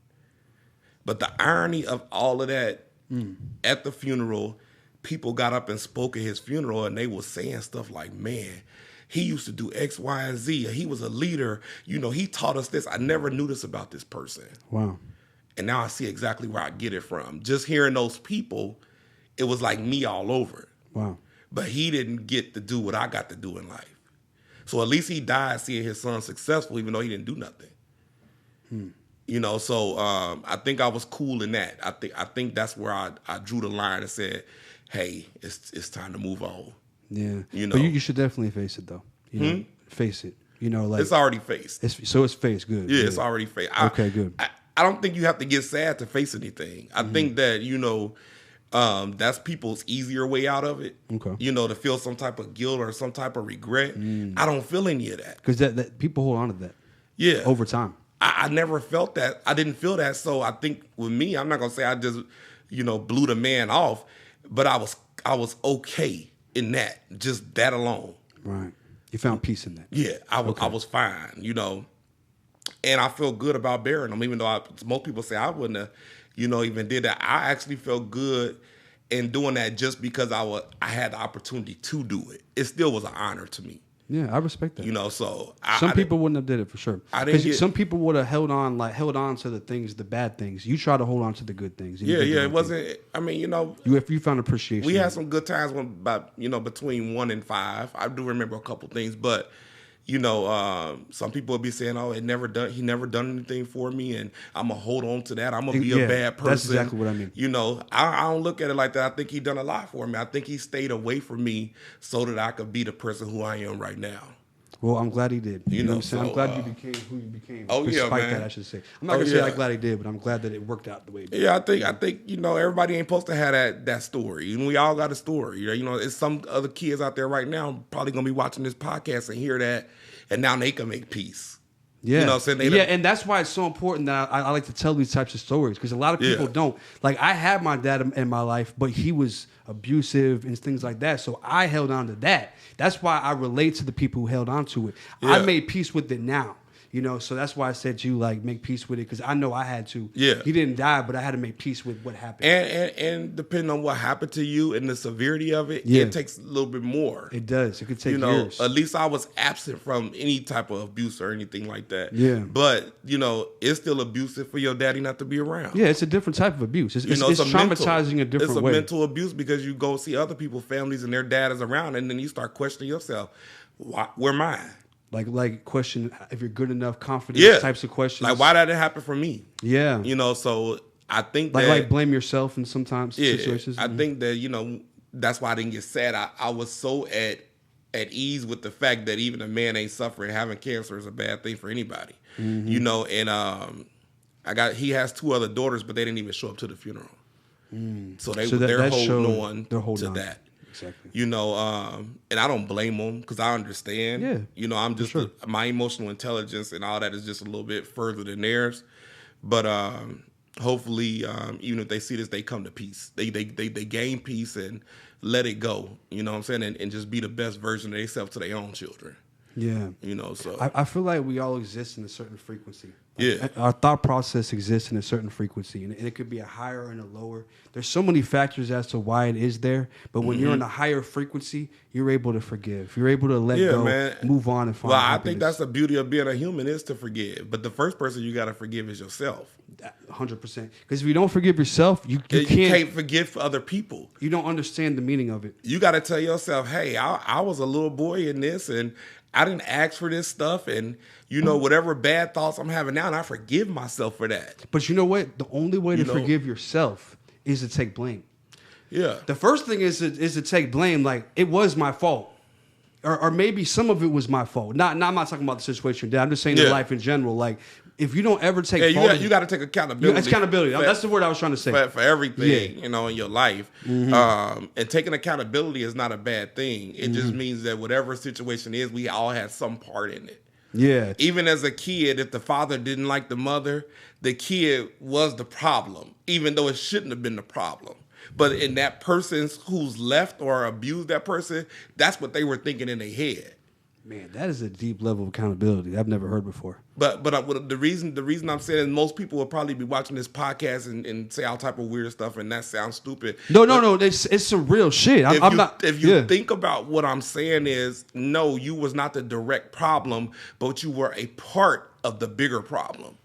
But the irony of all of that, at the funeral, people got up and spoke at his funeral, and they were saying stuff like, man, he used to do X, Y, and Z. He was a leader. He taught us this. I never knew this about this person. Wow. And now I see exactly where I get it from. Just hearing those people, it was like me all over it. Wow. But he didn't get to do what I got to do in life. So at least he died seeing his son successful, even though he didn't do nothing. So I think I was cool in that. I think that's where I drew the line and said, hey, it's time to move on. Yeah. But you should definitely face it, though. Face it. It's already faced. It's faced. Good. Yeah, good. It's already faced. Okay, good. I don't think you have to get sad to face anything. I think that, that's people's easier way out of it. Okay. To feel some type of guilt or some type of regret. I don't feel any of that. Because that people hold on to that. Yeah. Over time. I never felt that. I didn't feel that. So I think with me, I'm not gonna say I just, blew the man off, but I was okay in that. Just that alone. Right. You found peace in that. Yeah. I was fine, And I feel good about burying him, even though most people say I wouldn't have, even did that. I actually felt good in doing that just because I had the opportunity to do it. It still was an honor to me. Yeah, I respect that. You know, so some people wouldn't have did it for sure. Because some people would have held on to the things, the bad things. You try to hold on to the good things. Yeah. It wasn't. I mean, you know, you found appreciation. We had some good times between 1 and 5. I do remember a couple things, but. You know, some people will be saying, "Oh, he never done anything for me," and I'm gonna hold on to that. I'm gonna be a bad person. That's exactly what I mean. You know, I don't look at it like that. I think he done a lot for me. I think he stayed away from me so that I could be the person who I am right now. Well, I'm glad he did. You know what I'm saying? I'm glad you became who you became. Despite that, I should say. I'm not gonna say I'm glad he did, but I'm glad that it worked out the way it did. Yeah, I think you know, everybody ain't supposed to have that story. And we all got a story. You know, it's some other kids out there right now probably gonna be watching this podcast and hear that. And now they can make peace. Yeah. You know what I'm saying? And that's why it's so important that I like to tell these types of stories, because a lot of people don't. Like, I had my dad in my life, but he was abusive and things like that. So I held on to that. That's why I relate to the people who held on to it. Yeah. I made peace with it now. You know, so that's why I said to you, like, make peace with it, because I know I had to. Yeah. He didn't die, but I had to make peace with what happened. And depending on what happened to you and the severity of it, it takes a little bit more. It does. It could take years. At least I was absent from any type of abuse or anything like that. Yeah. But, you know, it's still abusive for your daddy not to be around. Yeah, it's a different type of abuse. It's traumatizing a different way. It's a mental abuse, because you go see other people's families and their dad is around, and then you start questioning yourself, where am I? Like question if you're good enough, confidence types of questions. Like, why did it happen for me? Yeah. You know, so I think like blame yourself in sometimes situations. I think that, you know, that's why I didn't get sad. I was so at ease with the fact that even a man ain't suffering. Having cancer is a bad thing for anybody. Mm-hmm. You know, and he has 2 other daughters, but they didn't even show up to the funeral. So they're holding on to that. Exactly. You know, and I don't blame them, because I understand. Yeah. You know, I'm just my emotional intelligence and all that is just a little bit further than theirs. But hopefully, even if they see this, they come to peace. They gain peace and let it go. You know what I'm saying? And just be the best version of themselves to their own children. Yeah. You know, so I feel like we all exist in a certain frequency. Yeah. Our thought process exists in a certain frequency, and it could be a higher and a lower. There's so many factors as to why it is there, but when you're in a higher frequency, you're able to forgive. You're able to let go, move on, and find happiness. I think that's the beauty of being a human, is to forgive. But the first person you got to forgive is yourself. 100%. Because if you don't forgive yourself, you can't forgive for other people. You don't understand the meaning of it. You got to tell yourself, hey, I was a little boy in this, and I didn't ask for this stuff, and you know, whatever bad thoughts I'm having now, and I forgive myself for that. But you know what? The only way to forgive yourself is to take blame. Yeah. The first thing is to take blame. Like, it was my fault, or maybe some of it was my fault. I'm not talking about the situation today. I'm just saying in life in general. Like, if you don't ever take fault, you got to take accountability. It's accountability. That's the word I was trying to say. For everything, you know, in your life. Mm-hmm. And taking accountability is not a bad thing. It just means that whatever situation is, we all had some part in it. Yeah. Even as a kid, if the father didn't like the mother, the kid was the problem, even though it shouldn't have been the problem. But in that person's who's left or abused that person, that's what they were thinking in their head. Man, that is a deep level of accountability I've never heard before. But the reason I'm saying is most people will probably be watching this podcast and say all type of weird stuff, and that sounds stupid. No, it's some real shit. If you think about what I'm saying is, no, you was not the direct problem, but you were a part of the bigger problem,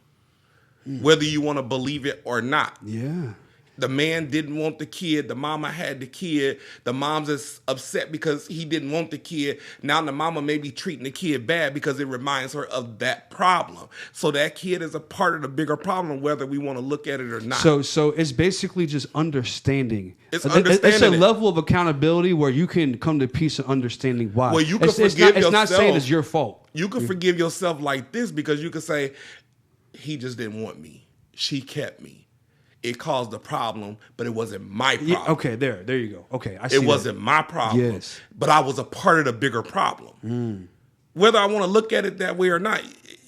whether you want to believe it or not. Yeah. The man didn't want the kid. The mama had the kid. The mom's is upset because he didn't want the kid. Now the mama may be treating the kid bad because it reminds her of that problem. So that kid is a part of the bigger problem, whether we want to look at it or not. So it's basically just understanding. It's understanding. It's a level of accountability where you can come to peace of understanding why. Well, you can forgive yourself. It's not saying it's your fault. You can forgive yourself like this, because you can say, he just didn't want me. She kept me. It caused the problem, but it wasn't my problem. Yeah, okay, there you go. Okay, I see. It wasn't my problem, yes, but I was a part of the bigger problem. Whether I want to look at it that way or not,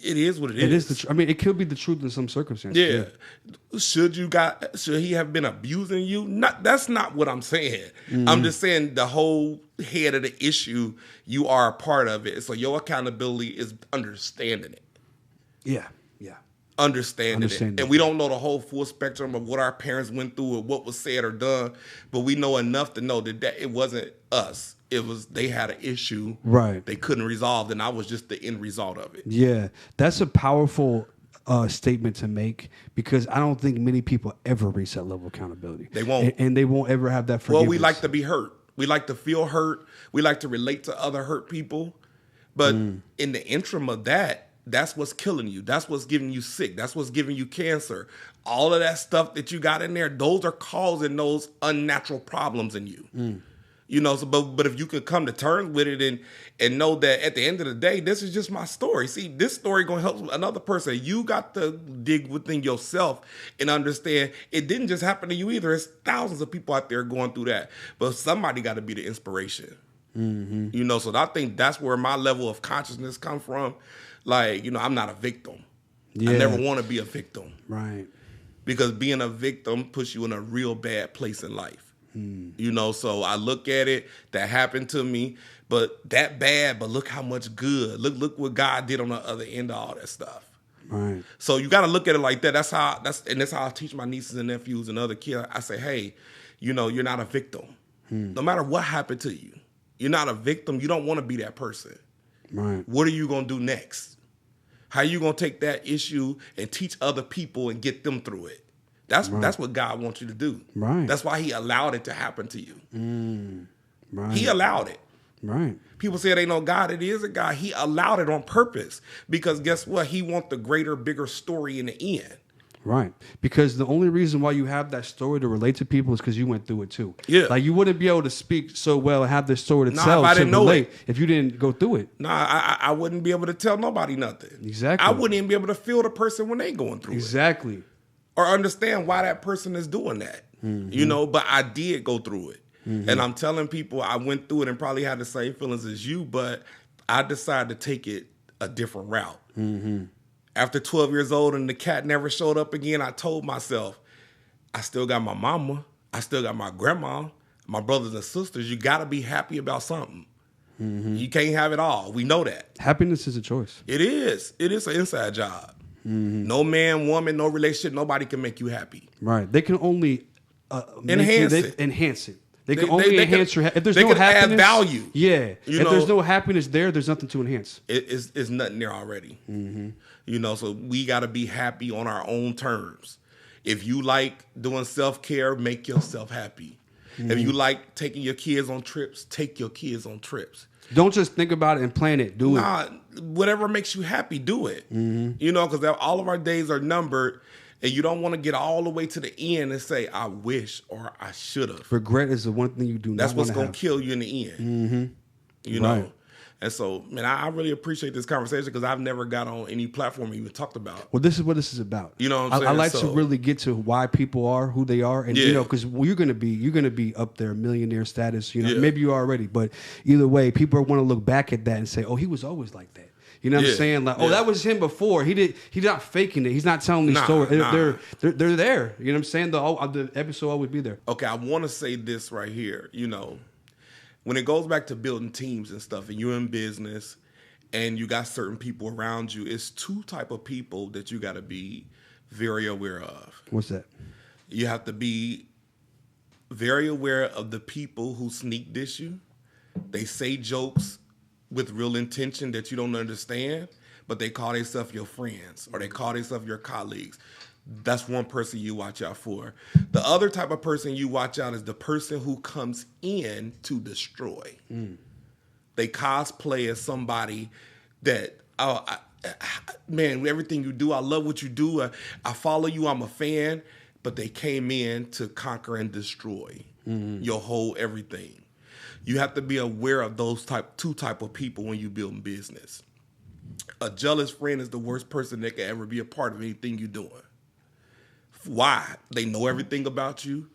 it is what it is. It is I mean, it could be the truth in some circumstances. Yeah. Should he have been abusing you? That's not what I'm saying. I'm just saying the whole head of the issue, you are a part of it. So your accountability is understanding it. Yeah. understanding it. And we don't know the whole full spectrum of what our parents went through or what was said or done, but we know enough to know that it wasn't us. It was they had an issue they couldn't resolve, and I was just the end result of it. Yeah, that's a powerful statement to make, because I don't think many people ever reach that level of accountability. They won't. And they won't ever have that forgiveness. Well, we like to be hurt. We like to feel hurt. We like to relate to other hurt people. But in the interim of that, that's what's killing you. That's what's giving you sick. That's what's giving you cancer. All of that stuff that you got in there, those are causing those unnatural problems in you. You know, so, but if you could come to terms with it and know that at the end of the day, this is just my story. See, this story going to help another person. You got to dig within yourself and understand it didn't just happen to you either. There's thousands of people out there going through that. But somebody got to be the inspiration. You know, so I think that's where my level of consciousness comes from. Like, you know, I'm not a victim. I never want to be a victim. Right. Because being a victim puts you in a real bad place in life. You know, so I look at it, that happened to me, but that bad, but look how much good. Look what God did on the other end of all that stuff. Right. So you got to look at it like that. That's how I teach my nieces and nephews and other kids. I say, hey, you know, you're not a victim. No matter what happened to you, you're not a victim. You don't want to be that person. Right. What are you going to do next? How are you going to take that issue and teach other people and get them through it? That's what God wants you to do. Right. That's why he allowed it to happen to you. Right. He allowed it. Right. People say it ain't no God. It is a God. He allowed it on purpose because guess what? He wants the greater, bigger story in the end. Right. Because the only reason why you have that story to relate to people is because you went through it too. Yeah. Like you wouldn't be able to speak so well and have this story to tell if I didn't know it. if you didn't go through it. I wouldn't be able to tell nobody nothing. Exactly. I wouldn't even be able to feel the person when they going through it. Exactly. Or understand why that person is doing that. You know, but I did go through it. And I'm telling people I went through it and probably had the same feelings as you, but I decided to take it a different route. After 12 years old and the cat never showed up again, I told myself, I still got my mama. I still got my grandma, my brothers and sisters. You got to be happy about something. You can't have it all. We know that. Happiness is a choice. It is. It is an inside job. No man, woman, no relationship, nobody can make you happy. Right. They can only enhance it. Enhance it. They can only enhance your if there's no happiness. Add value. Yeah. If there's no happiness there's nothing to enhance. It's nothing there already. You know, so we got to be happy on our own terms. If you like doing self-care, make yourself happy. If you like taking your kids on trips, take your kids on trips. Don't just think about it and plan it. Do it. Whatever makes you happy, do it. You know, because all of our days are numbered. And you don't want to get all the way to the end and say, I wish or I should have. Regret is the one thing you do not want to have. That's what's going to kill you in the end. You know? And so, man, I really appreciate this conversation because I've never got on any platform and even talked about. Well, this is what this is about. You know what I'm saying? I like to really get to why people are who they are. And, you know, because you're going to be up there, millionaire status. You know, maybe you are already. But either way, people want to look back at that and say, oh, he was always like that. You know what I'm saying? Like, oh, that was him before. He's not faking it. He's not telling the story. They're there. You know what I'm saying? The episode always be there. Okay, I want to say this right here. You know, when it goes back to building teams and stuff, and you're in business, and you got certain people around you, it's two type of people that you got to be very aware of. What's that? You have to be very aware of the people who sneak diss you. They say jokes with real intention that you don't understand, but they call themselves your friends or they call themselves your colleagues. That's one person you watch out for. The other type of person you watch out is the person who comes in to destroy. They cosplay as somebody that, man, everything you do, I love what you do. I follow you, I'm a fan, but they came in to conquer and destroy your whole everything. You have to be aware of those two type of people when you build business. A jealous friend is the worst person that can ever be a part of anything you're doing. Why? They know everything about you.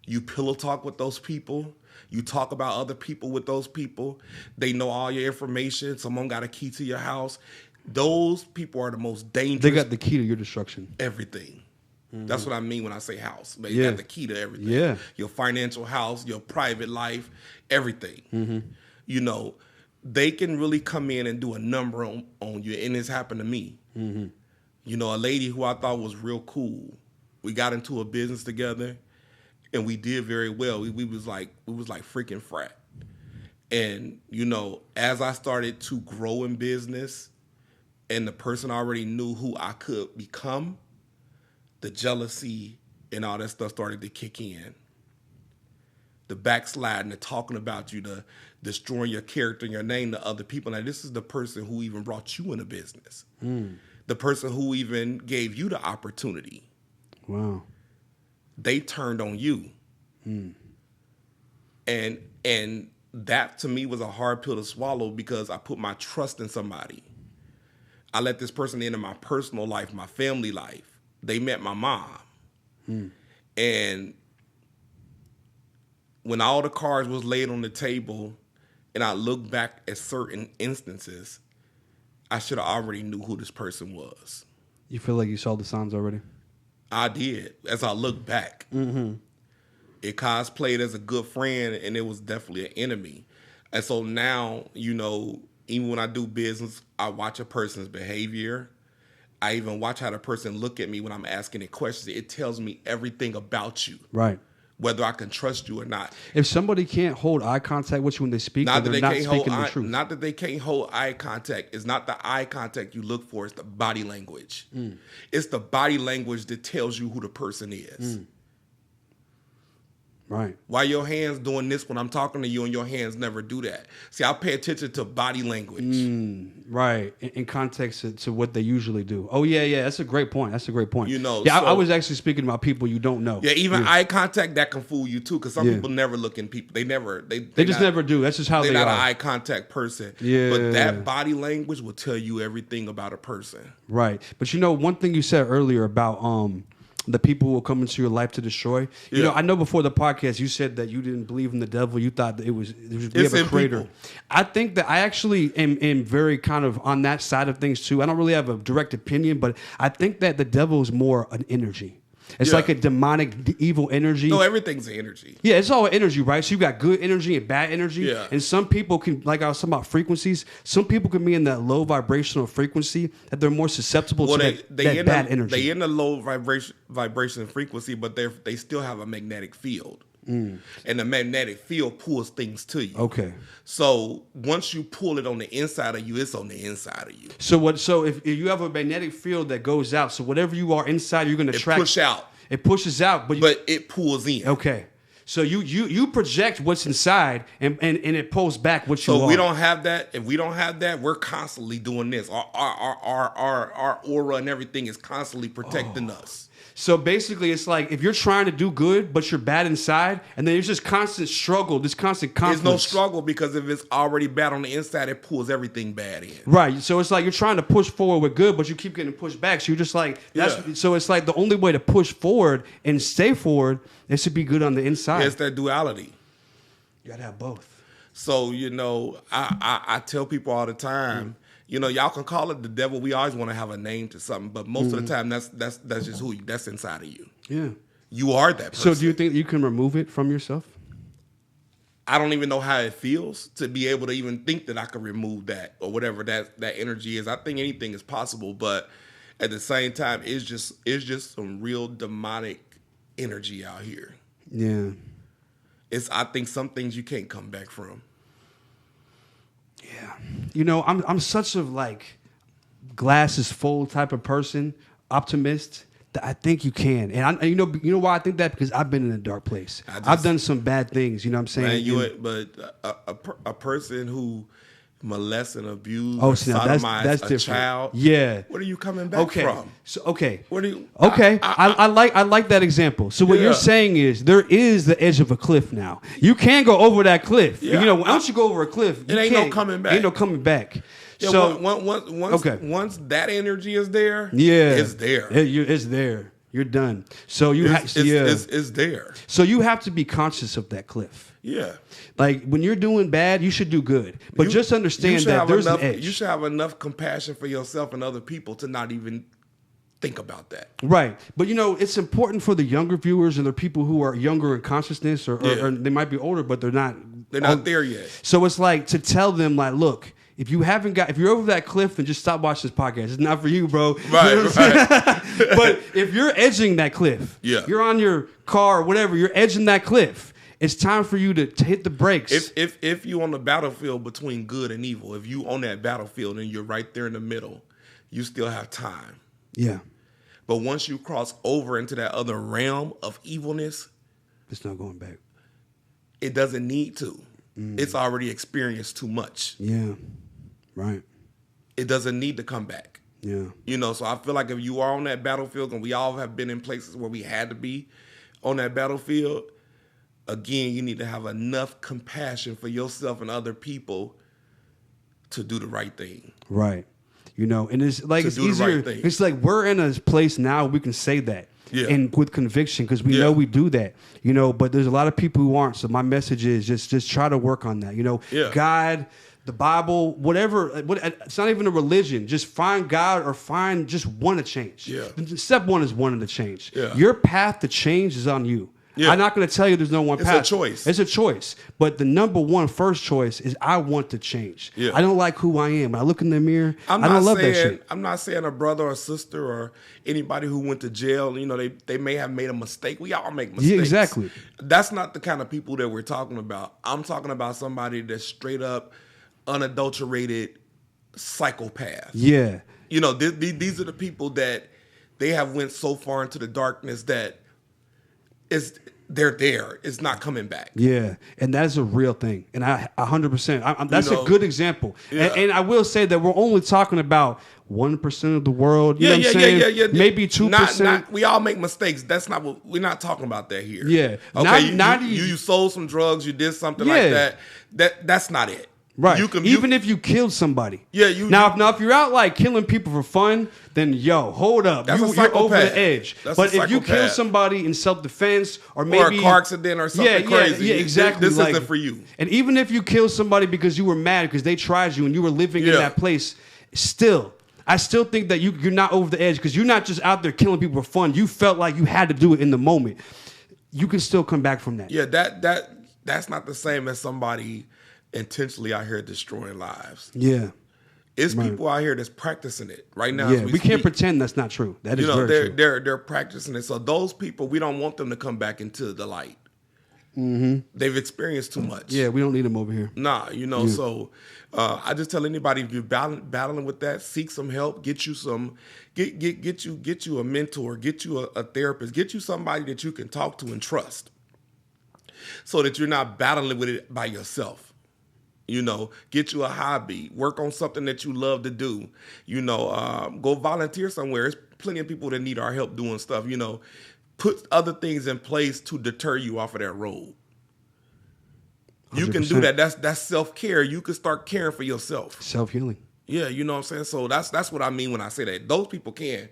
You pillow talk with those people. You talk about other people with those people. They know all your information. Someone got a key to your house. Those people are the most dangerous. They got the key to your destruction. Everything. That's what I mean when I say house. They got the key to everything. Yeah. Your financial house, your private life, everything. You know, they can really come in and do a number on you, and it's happened to me. You know, a lady who I thought was real cool. We got into a business together, and we did very well. We was like freaking frat. And, you know, as I started to grow in business and the person already knew who I could become, the jealousy and all that stuff started to kick in. The backsliding, the talking about you, the destroying your character and your name to other people. Now, this is the person who even brought you into business. The person who even gave you the opportunity. Wow. They turned on you. And that to me was a hard pill to swallow because I put my trust in somebody. I let this person into my personal life, my family life. They met my mom. And when all the cards was laid on the table and I look back at certain instances, I should have already knew who this person was. You feel like you saw the signs already? I did. As I look back, it cosplayed as a good friend, and it was definitely an enemy. And so now, you know, even when I do business, I watch a person's behavior. I even watch how the person look at me when I'm asking it questions. It tells me everything about you. Right. Whether I can trust you or not. If somebody can't hold eye contact with you when they speak, they're not speaking the truth. Not that they can't hold eye contact. It's not the eye contact you look for. It's the body language. It's the body language that tells you who the person is. Right. Why your hands doing this when I'm talking to you and your hands never do that? See, I pay attention to body language. Right. In context to what they usually do. Oh, yeah. That's a great point. You know. Yeah, so, I was actually speaking about people you don't know. Yeah, even eye contact, that can fool you too, because some people never look in people. They just never do. That's just how they are. They're not an eye contact person. Yeah. But that body language will tell you everything about a person. Right. But you know, one thing you said earlier about the people who will come into your life to destroy. You know, I know before the podcast you said that you didn't believe in the devil. You thought that we have a creator. People. I think that I actually am very kind of on that side of things too. I don't really have a direct opinion, but I think that the devil is more an energy. It's like a demonic, evil energy. No, everything's an energy. Yeah, it's all energy, right? So you got good energy and bad energy. Yeah. And some people can, like I was talking about frequencies, some people can be in that low vibrational frequency that they're more susceptible to that bad energy. They in the low vibration frequency, but they still have a magnetic field. And the magnetic field pulls things to you. Okay. So once you pull it on the inside of you, it's on the inside of you. So if you have a magnetic field that goes out, so whatever you are inside, you're going to attract. Push out. It pushes out, but it pulls in. Okay. So you project what's inside, and it pulls back what you are. So we don't have that. If we don't have that, we're constantly doing this. Our aura and everything is constantly protecting us. So basically, it's like if you're trying to do good, but you're bad inside, and then there's just constant struggle, this constant conflict. There's no struggle because if it's already bad on the inside, it pulls everything bad in. Right. So it's like you're trying to push forward with good, but you keep getting pushed back. So you're just like, so it's like the only way to push forward and stay forward is to be good on the inside. Yeah, it's that duality. You gotta have both. So, you know, I tell people all the time, you know, y'all can call it the devil. We always want to have a name to something, but most of the time, that's just who you. That's inside of you. Yeah, you are that person. So, do you think you can remove it from yourself? I don't even know how it feels to be able to even think that I can remove that or whatever that energy is. I think anything is possible, but at the same time, it's just some real demonic energy out here. Yeah, I think some things you can't come back from. Yeah, you know, I'm such a like glass is full type of person, optimist, that I think you can. And you know why I think that? Because I've been in a dark place. I've done some bad things. You know what I'm saying? Man, but a person who molests and abused, sodomized that's a different. child. Yeah. What are you coming back from? So okay. What are you? Okay. I like that example. So what you're saying is there is the edge of a cliff now. You can go over that cliff. Yeah. You know, once you go over a cliff, it ain't no coming back. Ain't no coming back. Yeah, so once that energy is there, it's there. It's there. You're done. So it's there. So you have to be conscious of that cliff. Yeah. Like when you're doing bad, you should do good. But just understand that there's an edge. You should have enough compassion for yourself and other people to not even think about that. Right. But you know, it's important for the younger viewers and the people who are younger in consciousness or they might be older, but they're not there yet. So it's like to tell them like, look, If you're over that cliff, then just stop watching this podcast. It's not for you, bro. Right, you know right. But if you're edging that cliff, you're on your car or whatever, you're edging that cliff. It's time for you to hit the brakes. If you on the battlefield between good and evil, if you on that battlefield and you're right there in the middle, you still have time. Yeah. But once you cross over into that other realm of evilness, it's not going back. It doesn't need to. It's already experienced too much. Yeah. Right. It doesn't need to come back. Yeah. You know, so I feel like if you are on that battlefield, and we all have been in places where we had to be on that battlefield, again, you need to have enough compassion for yourself and other people to do the right thing. Right. You know, and it's like it's easier. Right, it's like we're in a place now we can say that. Yeah. And with conviction, because we know we do that, you know, but there's a lot of people who aren't. So my message is just try to work on that. You know, God, the Bible, whatever, it's not even a religion. Just find God or just want to change. Yeah. Step one is wanting to change. Yeah. Your path to change is on you. Yeah. I'm not going to tell you there's no one path. It's a choice. It's a choice. But the number one first choice is I want to change. Yeah. I don't like who I am. When I look in the mirror, I don't love that shit. I'm not saying a brother or sister or anybody who went to jail, you know, they may have made a mistake. We all make mistakes. Yeah, exactly. That's not the kind of people that we're talking about. I'm talking about somebody that's straight up unadulterated psychopath. Yeah. You know, these are the people that they have went so far into the darkness that they're there. It's not coming back. Yeah, and that's a real thing. And I 100%. That's a good example. Yeah. And I will say that we're only talking about 1% of the world. You know what I'm saying? Yeah. Maybe 2%. We all make mistakes. That's not what we're not talking about that here. Yeah. Okay. You sold some drugs. You did something like that. That's not it. Right. Even if you killed somebody. Yeah. Now if you're out like killing people for fun, then hold up. You're over the edge. But if you kill somebody in self-defense or maybe a car accident or something crazy, exactly. This isn't for you. And even if you kill somebody because you were mad because they tried you and you were living in that place, I still think that you're not over the edge because you're not just out there killing people for fun. You felt like you had to do it in the moment. You can still come back from that. Yeah, that's not the same as somebody intentionally out here destroying lives. Yeah. It's people out here that's practicing it right now. Yeah, we can't pretend that's not true. That is very true. They're practicing it. So those people, we don't want them to come back into the light. Mm-hmm. They've experienced too much. Yeah, we don't need them over here. Nah, so I just tell anybody, if you're battling with that, seek some help, get you a mentor, get you a therapist, get you somebody that you can talk to and trust so that you're not battling with it by yourself. You know, get you a hobby, work on something that you love to do, go volunteer somewhere. There's plenty of people that need our help doing stuff, put other things in place to deter you off of that road. 100%. You can do that. That's self-care. You can start caring for yourself. Self-healing. Yeah, you know what I'm saying? So that's what I mean when I say that. Those people can,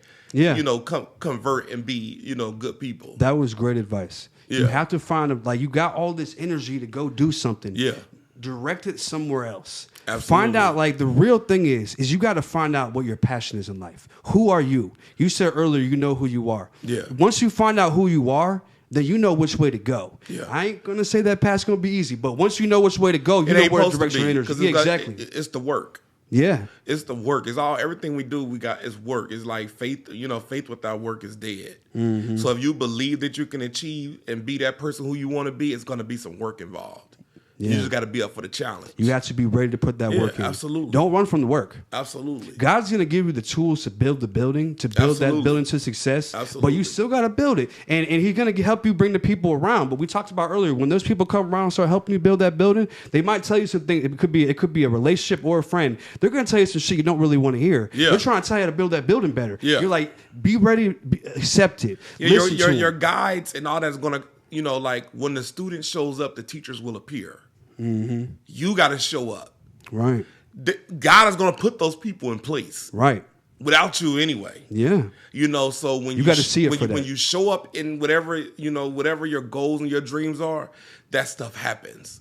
convert and be, good people. That was great advice. Yeah. You have to find you got all this energy to go do something. Yeah. Direct it somewhere else. Absolutely. Find out, the real thing is you got to find out what your passion is in life. Who are you? You said earlier you know who you are. Yeah. Once you find out who you are, then you know which way to go. Yeah. I ain't going to say that path's going to be easy, but once you know which way to go, you know where to direct your energy. Yeah, exactly. It's the work. Yeah. It's the work. It's everything we do, we got is work. It's like faith, faith without work is dead. Mm-hmm. So if you believe that you can achieve and be that person who you want to be, it's going to be some work involved. Yeah. You just got to be up for the challenge. You have to be ready to put that work in. Absolutely. Don't run from the work. Absolutely. God's going to give you the tools to build the building, to build that building to success. Absolutely. But you still got to build it. And he's going to help you bring the people around. But we talked about earlier, when those people come around and start helping you build that building, they might tell you something. It could be a relationship or a friend. They're going to tell you some shit you don't really want to hear. Yeah. They're trying to tell you how to build that building better. Yeah. You're like, be ready, accept it. Yeah, your guides and all that's going to, when the student shows up, the teachers will appear. Mm-hmm. You got to show up. Right. God is going to put those people in place. Right. Without you anyway. Yeah. So when you got to see it for that. When you show up in whatever your goals and your dreams are, that stuff happens.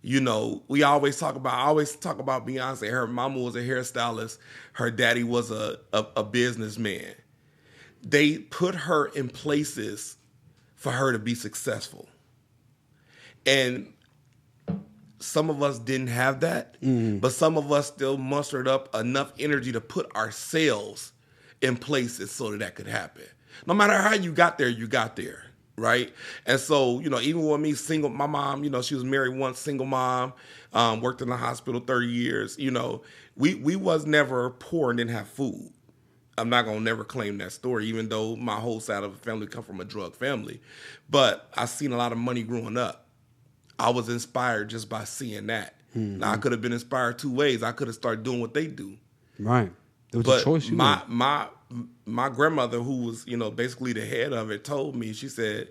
I always talk about Beyonce. Her mama was a hairstylist. Her daddy was a businessman. They put her in places for her to be successful. And some of us didn't have that, but some of us still mustered up enough energy to put ourselves in places so that could happen. No matter how you got there, right? And so, even with me single, my mom, she was married once, single mom, worked in the hospital 30 years, we was never poor and didn't have food. I'm not going to never claim that story, even though my whole side of the family come from a drug family. But I seen a lot of money growing up. I was inspired just by seeing that. Now, I could have been inspired two ways. I could have started doing what they do. Right. It was a choice you made. My grandmother, who was, basically the head of it, told me, she said,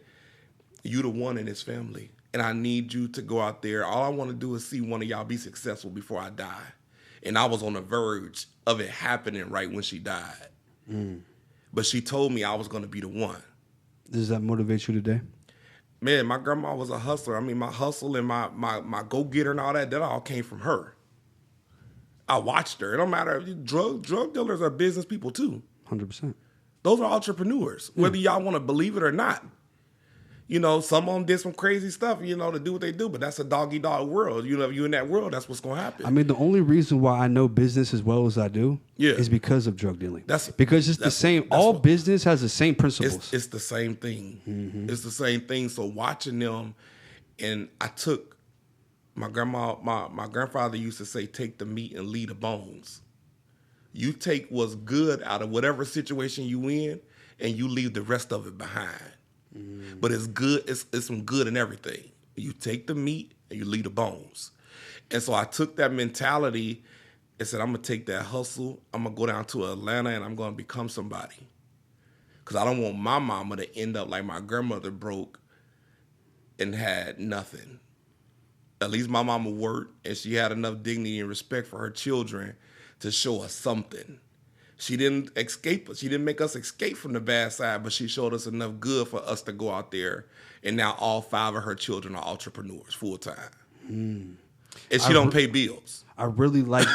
"You the one in this family, and I need you to go out there. All I want to do is see one of y'all be successful before I die." And I was on the verge of it happening right when she died. But she told me I was going to be the one. Does that motivate you today? Man, my grandma was a hustler. I mean, my hustle and my go-getter and all that all came from her. I watched her. It don't matter. Drug dealers are business people too. 100%. Those are entrepreneurs, whether y'all want to believe it or not. Some of them did some crazy stuff, to do what they do, but that's a dog-eat-dog world. If you're in that world, that's what's going to happen. I mean, the only reason why I know business as well as I do is because of drug dealing. Because it's the same. All business has the same principles. It's the same thing. It's the same thing. So watching them, and I took my grandma, my grandfather used to say, take the meat and leave the bones. You take what's good out of whatever situation you in, and you leave the rest of it behind. But it's good. It's some good in everything. You take the meat and you leave the bones. And so I took that mentality and said, I'm going to take that hustle. I'm going to go down to Atlanta and I'm going to become somebody. Because I don't want my mama to end up like my grandmother, broke and had nothing. At least my mama worked and she had enough dignity and respect for her children to show us something. She didn't escape us. She didn't make us escape from the bad side, but she showed us enough good for us to go out there. And now all 5 of her children are entrepreneurs full time. And she don't pay bills. I really like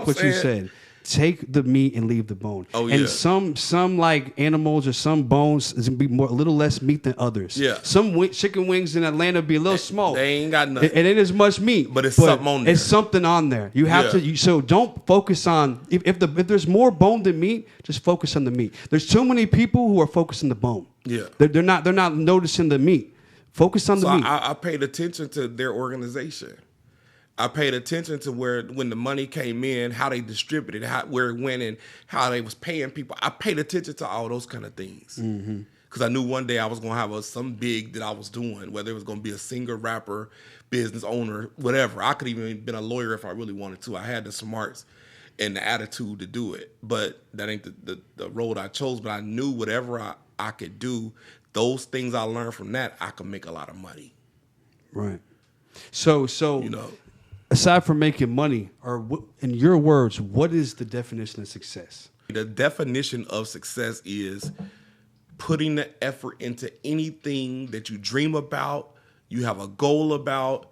what you said. Take the meat and leave the bone. Oh, yeah. And some like animals or some bones is gonna be a little less meat than others. Yeah. Some chicken wings in Atlanta be a little small. They ain't got nothing. It ain't as much meat, but something on there. It's something on there. You have to. So don't focus on if there's more bone than meat. Just focus on the meat. There's too many people who are focused on the bone. Yeah. They're not noticing the meat. Focus on the meat. I paid attention to their organization. I paid attention to when the money came in, how they distributed, where it went, and how they was paying people. I paid attention to all those kind of things because I knew one day I was going to have some big that I was doing, whether it was going to be a singer, rapper, business owner, whatever. I could even have been a lawyer if I really wanted to. I had the smarts and the attitude to do it, but that ain't the road I chose. But I knew whatever I could do, those things I learned from that, I could make a lot of money. Right. So aside from making money, or in your words, what is the definition of success? The definition of success is putting the effort into anything that you dream about, you have a goal about,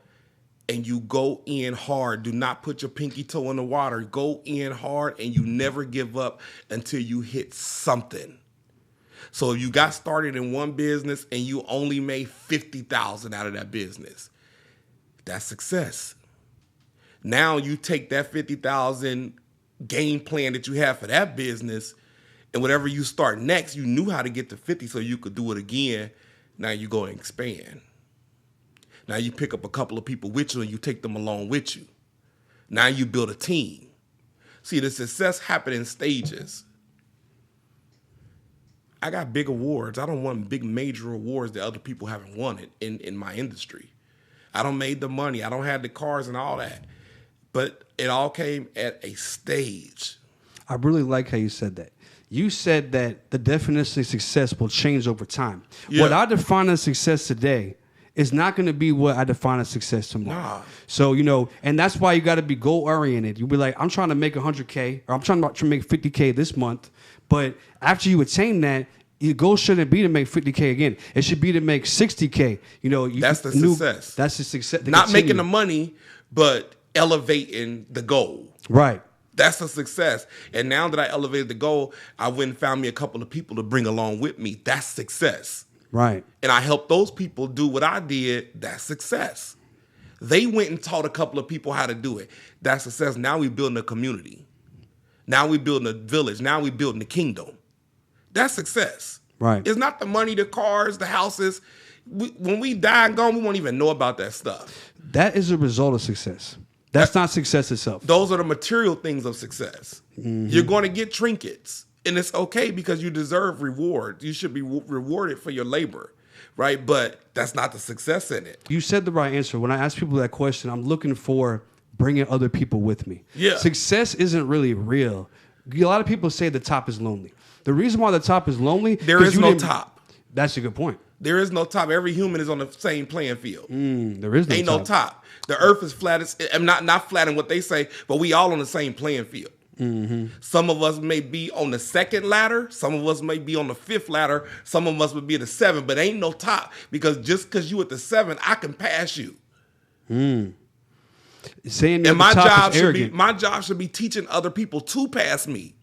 and you go in hard. Do not put your pinky toe in the water. Go in hard, and you never give up until you hit something. So if you got started in one business and you only made $50,000 out of that business, that's success. Now you take that $50,000 game plan that you have for that business, and whatever you start next, you knew how to get to 50 so you could do it again. Now you go and expand. Now you pick up a couple of people with you and you take them along with you. Now you build a team. See, the success happened in stages. I got big awards. I don't want big major awards that other people haven't won in my industry. I don't made the money. I don't have the cars and all that. But it all came at a stage. I really like how you said that. You said that the definition of success will change over time. Yeah. What I define as success today is not going to be what I define as success tomorrow. Nah. So, and that's why you got to be goal-oriented. You'll be like, I'm trying to make 100K, or I'm trying to make 50K this month. But after you attain that, your goal shouldn't be to make 50K again. It should be to make 60K. That's the success. That's the success. Not making the money, but elevating the goal. Right. That's a success. And now that I elevated the goal, I went and found me a couple of people to bring along with me. That's success. Right. And I helped those people do what I did. That's success. They went and taught a couple of people how to do it. That's success. Now we're building a community. Now we're building a village. Now we're building a kingdom. That's success. Right. It's not the money, the cars, the houses. When we die and gone, we won't even know about that stuff. That is a result of success. That's not success itself. Those are the material things of success. Mm-hmm. You're going to get trinkets, and it's okay because you deserve reward. You should be rewarded for your labor, right? But that's not the success in it. You said the right answer. When I ask people that question, I'm looking for bringing other people with me. Yeah. Success isn't really real. A lot of people say the top is lonely. The reason why the top is lonely, there is no top. That's a good point. There is no top. Every human is on the same playing field. There is no Ain't top. no top. The earth is flat. I'm not flat in what they say, but we all on the same playing field. Mm-hmm. Some of us may be on the second ladder. Some of us may be on the fifth ladder. Some of us would be at the seventh, but ain't no top because just because you at the seventh, I can pass you. Saying and my job should be teaching other people to pass me.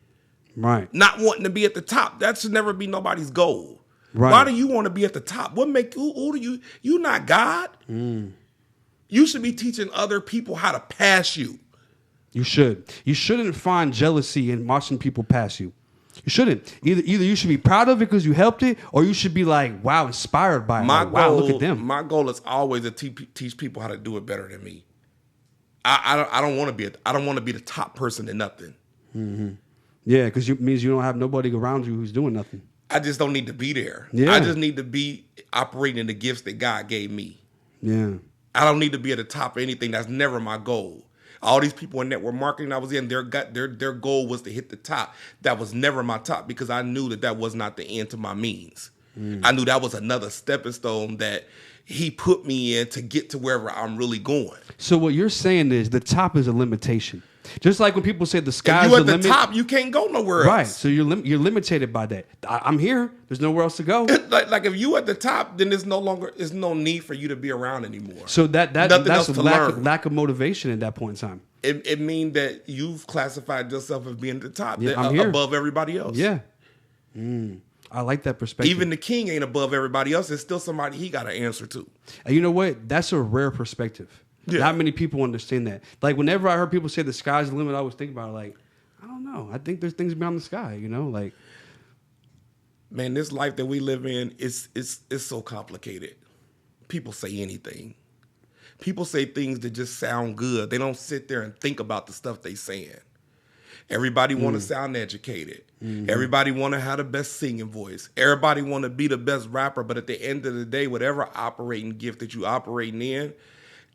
Right. Not wanting to be at the top. That should never be nobody's goal. Right. Why do you want to be at the top? What make you? Who do you? You not God. You should be teaching other people how to pass you. You should. You shouldn't find jealousy in watching people pass you. You shouldn't. Either you should be proud of it because you helped it, or you should be like, wow, inspired by it. Wow, look at them. My goal is always to teach people how to do it better than me. I don't want to be the top person in nothing. Mm-hmm. Yeah, because it means you don't have nobody around you who's doing nothing. I just don't need to be there. Yeah. I just need to be operating in the gifts that God gave me. Yeah. I don't need to be at the top of anything. That's never my goal. All these people in network marketing I was in, their goal was to hit the top. That was never my top because I knew that was not the end to my means. I knew that was another stepping stone that he put me in to get to wherever I'm really going. So what you're saying is the top is a limitation. Just like when people say the sky's the limit. If you at the top, you can't go nowhere else. Right. So you're limited by that. I'm here. There's nowhere else to go. like if you at the top, then there's no need for you to be around anymore. So that's lack of motivation at that point in time. It means that you've classified yourself as being at the top, I'm here. Above everybody else. Yeah. I like that perspective. Even the king ain't above everybody else. There's still somebody he got to answer to. And you know what? That's a rare perspective. Yeah. Not many people understand that. Like whenever I heard people say the sky's the limit, I always think about it like, I don't know. I think there's things beyond the sky, you know? Like, man, this life that we live in is so complicated. People say anything. People say things that just sound good. They don't sit there and think about the stuff they saying. Everybody want to sound educated. Mm-hmm. Everybody want to have the best singing voice. Everybody want to be the best rapper. But at the end of the day, whatever operating gift that you operating in,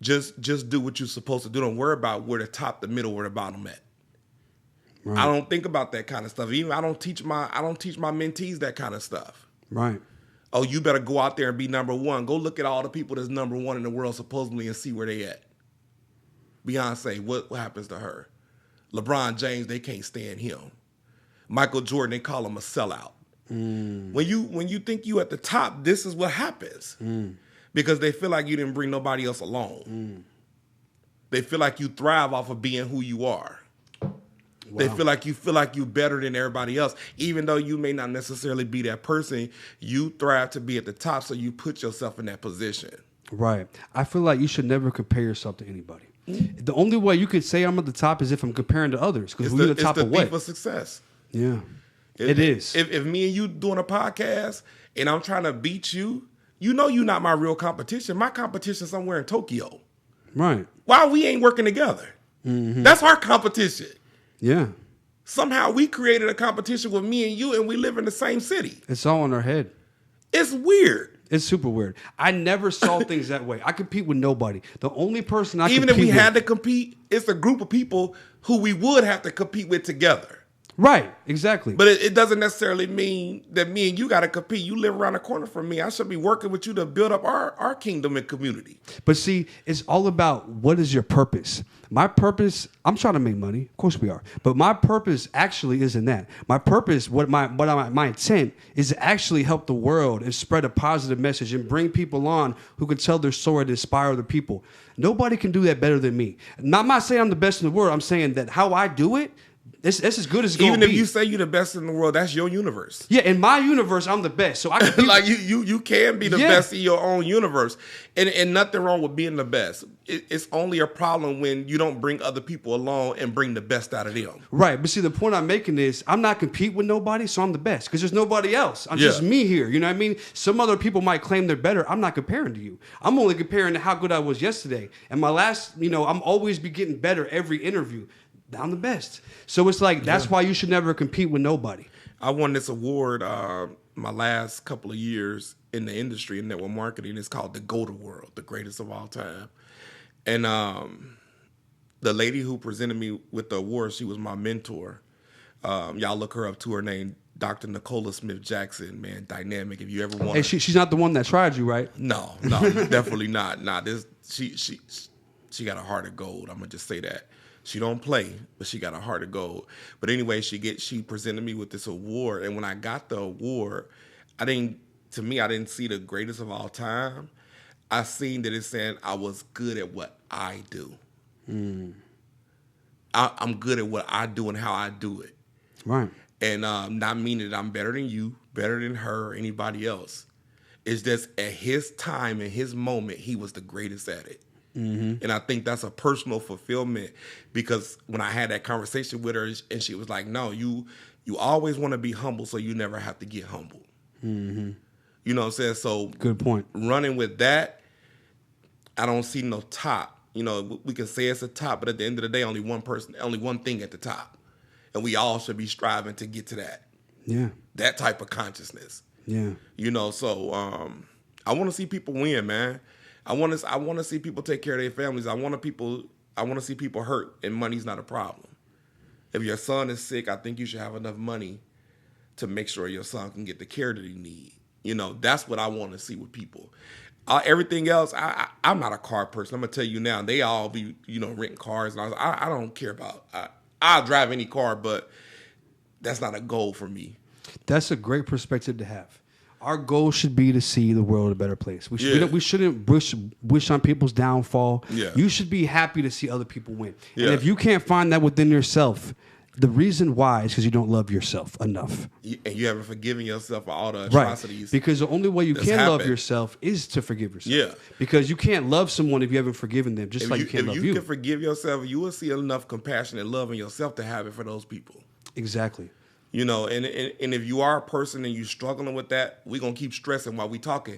just do what you're supposed to do. Don't worry about where the top, the middle, or the bottom at. Right. I don't think about that kind of stuff. Even I don't teach my mentees that kind of stuff. Right. Oh, you better go out there and be number one. Go look at all the people that's number one in the world supposedly and see where they at. Beyonce, what happens to her? LeBron James, they can't stand him. Michael Jordan, they call him a sellout. When you think you at the top, this is what happens. Because they feel like you didn't bring nobody else along. They feel like you thrive off of being who you are. Wow. They feel like you're better than everybody else. Even though you may not necessarily be that person, you thrive to be at the top, so you put yourself in that position. Right. I feel like you should never compare yourself to anybody. The only way you could say I'm at the top is if I'm comparing to others. Because we're the top of what? It's the thief of success. Yeah. It is. If me and you doing a podcast and I'm trying to beat you, you know you're not my real competition. My competition somewhere in Tokyo. Right. Why we ain't working together? Mm-hmm. That's our competition. Yeah. Somehow we created a competition with me and you, and we live in the same city. It's all in our head. It's weird. It's super weird. I never saw things that way. I compete with nobody. The only person I even if we had to compete, it's a group of people who we would have to compete with together. Right, exactly. But it doesn't necessarily mean that me and you got to compete. You live around the corner from me. I should be working with you to build up our kingdom and community. But see, it's all about what is your purpose. My purpose, I'm trying to make money. Of course we are. But my purpose actually isn't that. My purpose, my intent is to actually help the world and spread a positive message and bring people on who can tell their story to inspire other people. Nobody can do that better than me. I'm not saying I'm the best in the world. I'm saying that how I do it, It's as good as it's going to be. Even if you say you're the best in the world, that's your universe. Yeah, in my universe, I'm the best. So I can like you can be the best in your own universe, and nothing wrong with being the best. It's only a problem when you don't bring other people along and bring the best out of them. Right, but see, the point I'm making is I'm not competing with nobody, so I'm the best because there's nobody else. I'm just me here. You know what I mean? Some other people might claim they're better. I'm not comparing to you. I'm only comparing to how good I was yesterday. And my last, I'm always be getting better every interview. I'm the best. So it's like, that's why you should never compete with nobody. I won this award my last couple of years in the industry in network marketing. It's called the Go Award, the greatest of all time. And the lady who presented me with the award, she was my mentor. Y'all look her up too. Her name, Dr. Nicola Smith Jackson, man, dynamic. If you ever want, hey, she's not the one that tried you, right? No, definitely not. Nah, she got a heart of gold. I'm gonna just say that. She don't play, but she got a heart of gold. But anyway, she presented me with this award, and when I got the award, I didn't see the greatest of all time. I seen that it's saying I was good at what I do. I'm good at what I do and how I do it. Right. And not meaning that I'm better than you, better than her, or anybody else. It's just at his time and his moment, he was the greatest at it. And I think that's a personal fulfillment, because when I had that conversation with her and she was like, no, you always want to be humble so you never have to get humbled. You know what I'm saying? So good point. Running with that, I don't see no top. We can say it's a top, but at the end of the day, only one thing at the top. And we all should be striving to get to that. Yeah. That type of consciousness. Yeah. So I want to see people win, man. I want to see people take care of their families. I want to see people hurt, and money's not a problem. If your son is sick, I think you should have enough money to make sure your son can get the care that he needs. That's what I want to see with people. Everything else, I'm not a car person. I'm gonna tell you now. They all be renting cars, and I don't care about. I'll drive any car, but that's not a goal for me. That's a great perspective to have. Our goal should be to see the world a better place. We shouldn't wish on people's downfall. Yeah. You should be happy to see other people win. Yeah. And if you can't find that within yourself, the reason why is because you don't love yourself enough. And you haven't forgiven yourself for all the atrocities. Right. Because the only way you can love yourself is to forgive yourself. Yeah. Because you can't love someone if you haven't forgiven them, just like you can't love you. If you can forgive yourself, you will see enough compassion and love in yourself to have it for those people. Exactly. And if you are a person and you're struggling with that, we're going to keep stressing while we talking.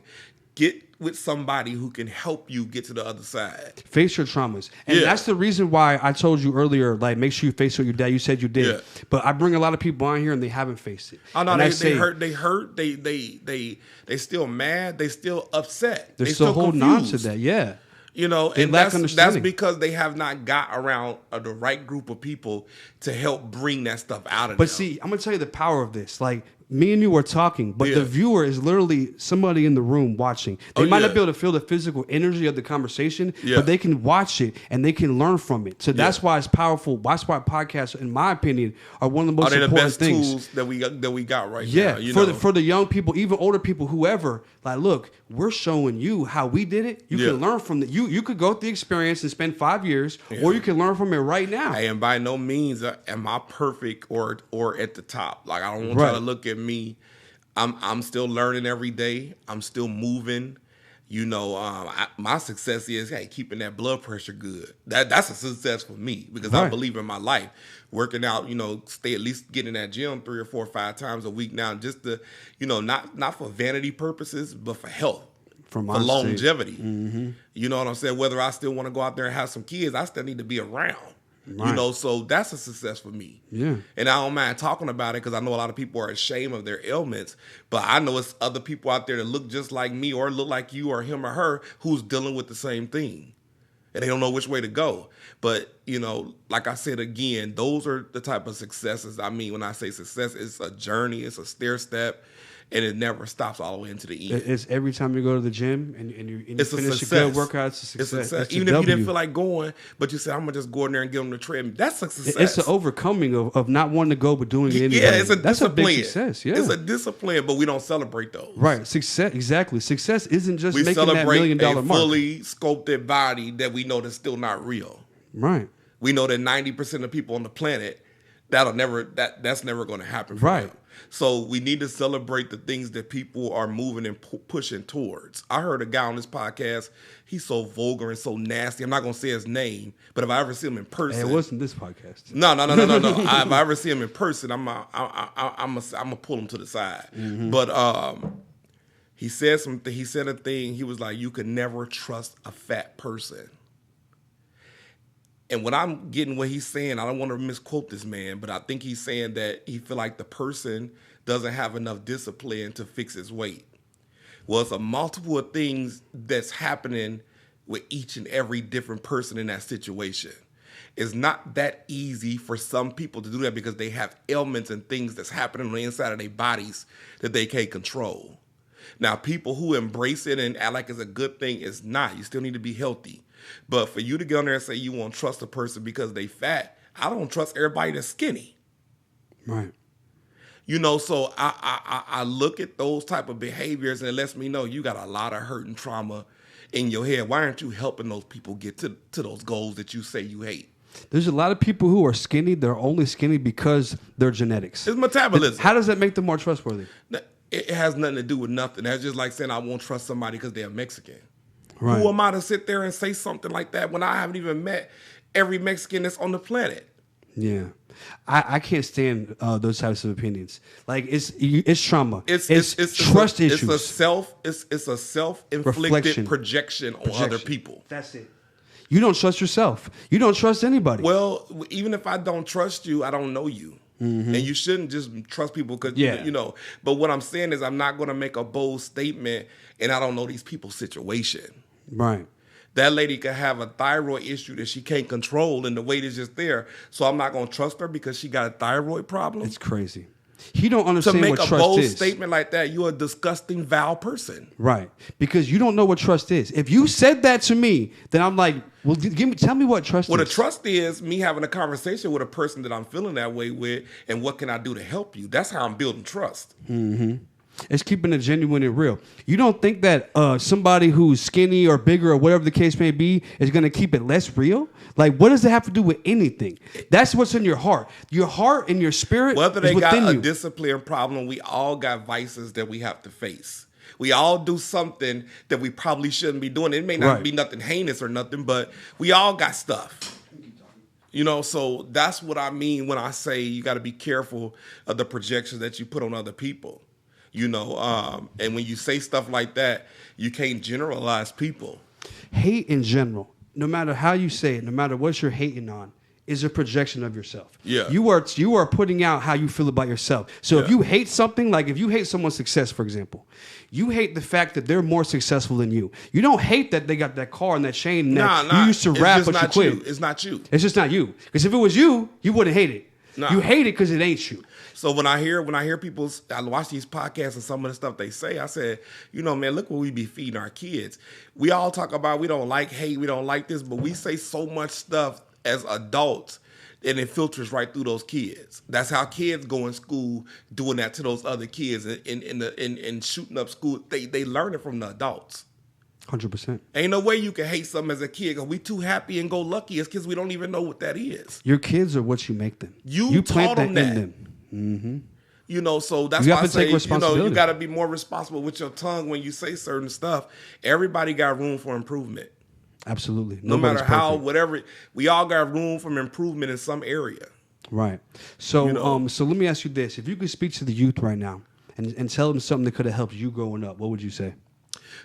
Get with somebody who can help you get to the other side. Face your traumas. And that's the reason why I told you earlier, like, make sure you face it with your dad. You said you did. Yeah. But I bring a lot of people on here and they haven't faced it. Oh, no, they hurt. They still mad. They still upset. They're still holding on to that, yeah. And that's because they have not got around the right group of people to help bring that stuff out of them. But see, I'm going to tell you the power of this. Like, me and you are talking, but the viewer is literally somebody in the room watching. They might not be able to feel the physical energy of the conversation, but they can watch it and they can learn from it. So that's why it's powerful. That's why podcasts, in my opinion, are one of the most important best things. Tools that we got right now. Yeah, for the young people, even older people, whoever. Like, look, we're showing you how we did it. You can learn from it. You could go through the experience and spend 5 years, or you can learn from it right now. Hey, and by no means am I perfect or at the top. Like, I don't want y'all to look at me. I'm still learning every day. I'm still moving. My success is keeping that blood pressure good. That's a success for me, because I believe in my life. Working out, stay at least getting in that gym 3 or 4 or 5 times a week now, just to, not for vanity purposes, but for health, for longevity. Mm-hmm. You know what I'm saying? Whether I still want to go out there and have some kids, I still need to be around. Right. So that's a success for me. Yeah. And I don't mind talking about it, because I know a lot of people are ashamed of their ailments, but I know it's other people out there that look just like me or look like you or him or her who's dealing with the same thing. And they don't know which way to go. But, like I said again, those are the type of successes. I mean, when I say success, it's a journey, it's a stair step. And it never stops all the way into the end. It's every time you go to the gym and you finish a good workout, it's a success. It's a success. Even if you didn't feel like going, but you said, I'm going to just go in there and get on the treadmill. That's a success. It's the overcoming of not wanting to go but doing it anyway. Yeah, it's a That's discipline. A big success. Yeah. It's a discipline, but we don't celebrate those. Right. Success. Exactly. Success isn't just making that $1 million mark. We celebrate a fully sculpted body that we know that's still not real. Right. We know that 90% of people on the planet, that's never going to happen for Right. them. So we need to celebrate the things that people are moving and pushing towards. I heard a guy on this podcast. He's so vulgar and so nasty. I'm not going to say his name, but if I ever see him in person, Hey, it wasn't this podcast. No. If I ever see him in person, I'm gonna pull him to the side. Mm-hmm. But he said something. He said a thing. He was like, "You can never trust a fat person." And when I'm getting what he's saying, I don't want to misquote this man, but I think he's saying that he feel like the person doesn't have enough discipline to fix his weight. Well, it's a multiple of things that's happening with each and every different person in that situation. It's not that easy for some people to do that because they have ailments and things that's happening on the inside of their bodies that they can't control. Now, people who embrace it and act like it's a good thing, it's not. You still need to be healthy. But for you to get on there and say you won't trust a person because they fat, I don't trust everybody that's skinny. Right. So I look at those type of behaviors and it lets me know you got a lot of hurt and trauma in your head. Why aren't you helping those people get to those goals that you say you hate? There's a lot of people who are skinny. They're only skinny because their genetics. It's metabolism. How does that make them more trustworthy? It has nothing to do with nothing. That's just like saying I won't trust somebody because they're Mexican. Right. Who am I to sit there and say something like that when I haven't even met every Mexican that's on the planet? Yeah. I can't stand those types of opinions. Like it's trauma. It's trust issues. It's a self-inflicted projection on other people. That's it. You don't trust yourself. You don't trust anybody. Well, even if I don't trust you, I don't know you. Mm-hmm. And you shouldn't just trust people because, But what I'm saying is I'm not going to make a bold statement and I don't know these people's situation. Right. That lady could have a thyroid issue that she can't control and the weight is just there. So I'm not going to trust her because she got a thyroid problem. It's crazy. He don't understand what trust is. To make a bold statement like that, you're a disgusting, vile person. Right. Because you don't know what trust is. If you said that to me, then I'm like, well, tell me what trust is. What a trust is me having a conversation with a person that I'm feeling that way with, and what can I do to help you? That's how I'm building trust. Mm-hmm. It's keeping it genuine and real. You don't think that somebody who's skinny or bigger or whatever the case may be is going to keep it less real? Like, what does it have to do with anything? That's what's in your heart. Your heart and your spirit Whether they is within got a you. discipline problem, we all got vices that we have to face. We all do something that we probably shouldn't be doing. It may not be nothing heinous or nothing, but we all got stuff. So that's what I mean when I say you got to be careful of the projections that you put on other people. And when you say stuff like that, you can't generalize people. Hate in general, no matter how you say it, no matter what you're hating on, is a projection of yourself. Yeah. You are putting out how you feel about yourself. So if you hate something, like if you hate someone's success, for example, you hate the fact that they're more successful than you. You don't hate that they got that car and that chain and that you used to rap, but you quit. It's not you. It's just not you. Because if it was you, you wouldn't hate it. Nah. You hate it because it ain't you. So when I hear people, I watch these podcasts and some of the stuff they say, I said, man, look what we be feeding our kids. We all talk about we don't like hate, we don't like this, but we say so much stuff as adults and it filters right through those kids. That's how kids go in school doing that to those other kids and shooting up school. They learn it from the adults. 100%. Ain't no way you can hate something as a kid because we too happy and go lucky as kids. We don't even know what that is. Your kids are what you make them. You plant taught them that. in them. Mm-hmm. So that's why I say, you got to be more responsible with your tongue when you say certain stuff. Everybody got room for improvement. Absolutely. No matter how, whatever, we all got room for improvement in some area. Right. So, so let me ask you this: if you could speak to the youth right now and tell them something that could have helped you growing up, what would you say?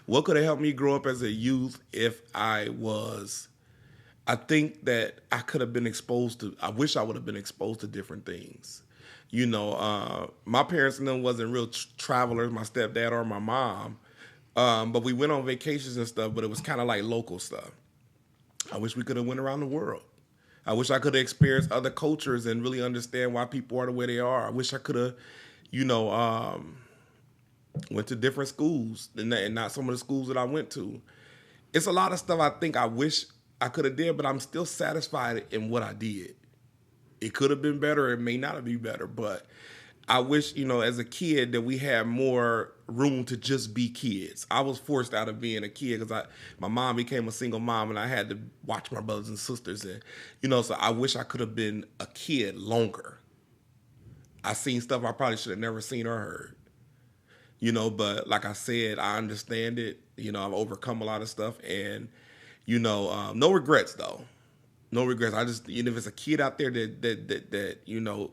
What could have helped me grow up as a youth if I think that I could have been I wish I would have been exposed to different things. My parents and them wasn't real travelers, my stepdad or my mom. But we went on vacations and stuff, but it was kind of like local stuff. I wish we could have went around the world. I wish I could have experienced other cultures and really understand why people are the way they are. I wish I could have, went to different schools and not some of the schools that I went to. It's a lot of stuff I think I wish I could have did, but I'm still satisfied in what I did. It could have been better. It may not have been better, but I wish, as a kid that we had more room to just be kids. I was forced out of being a kid because my mom became a single mom and I had to watch my brothers and sisters. And, so I wish I could have been a kid longer. I seen stuff I probably should have never seen or heard. You know, but like I said, I understand it. You know, I've overcome a lot of stuff, and you know, no regrets though. No regrets. I just, you know, if there's a kid out there that you know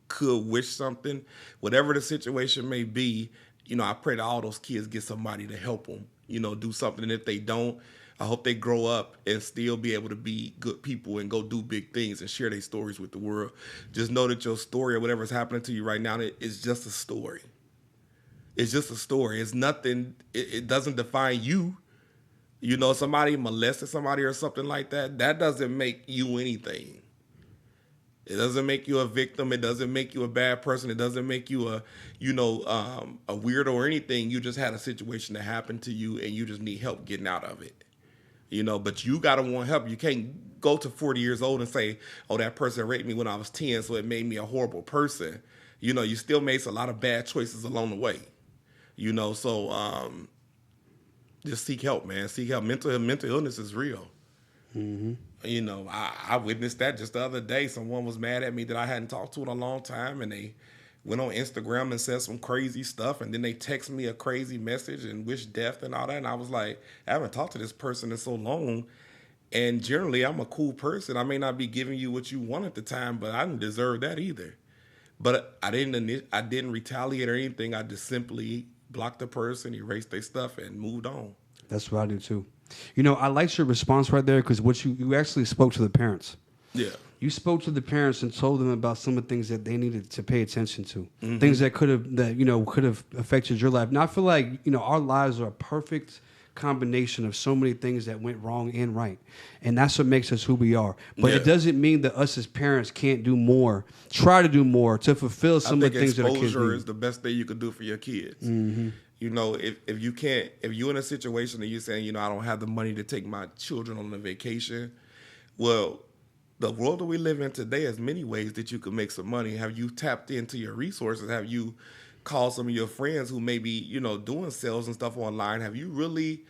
could wish something, whatever the situation may be, you know, I pray that all those kids get somebody to help them. You know, do something. And if they don't, I hope they grow up and still be able to be good people and go do big things and share their stories with the world. Just know that your story or whatever's happening to you right now is just a story. It's just a story. It's nothing. It doesn't define you. You know, somebody molested somebody or something like that. That doesn't make you anything. It doesn't make you a victim. It doesn't make you a bad person. It doesn't make you a weirdo or anything. You just had a situation that happened to you and you just need help getting out of it. You know, but you got to want help. You can't go to 40 years old and say, oh, that person raped me when I was 10, so it made me a horrible person. You know, you still made a lot of bad choices along the way. You know, so just seek help, man. Seek help. Mental illness is real. Mm-hmm. You know, I witnessed that just the other day. Someone was mad at me that I hadn't talked to in a long time, and they went on Instagram and said some crazy stuff, and then they text me a crazy message and wished death and all that. And I was like, I haven't talked to this person in so long, and generally I'm a cool person. I may not be giving you what you want at the time, but I didn't deserve that either. But I didn't retaliate or anything. I just simply blocked the person, erased their stuff, and moved on. That's what I do too. You know, I liked your response right there because what you actually spoke to the parents. Yeah. You spoke to the parents and told them about some of the things that they needed to pay attention to. Mm-hmm. Things that could have affected your life. Now I feel like, you know, our lives are a perfect combination of so many things that went wrong and right. And that's what makes us who we are. But it doesn't mean that us as parents can't do more, try to do more to fulfill some of the things that our kids need. Exposure is the best thing you could do for your kids. Mm-hmm. You know, if you're in a situation and you're saying, you know, I don't have the money to take my children on a vacation, well, the world that we live in today has many ways that you can make some money. Have you tapped into your resources? Have you called some of your friends who may be, you know, doing sales and stuff online? Have you really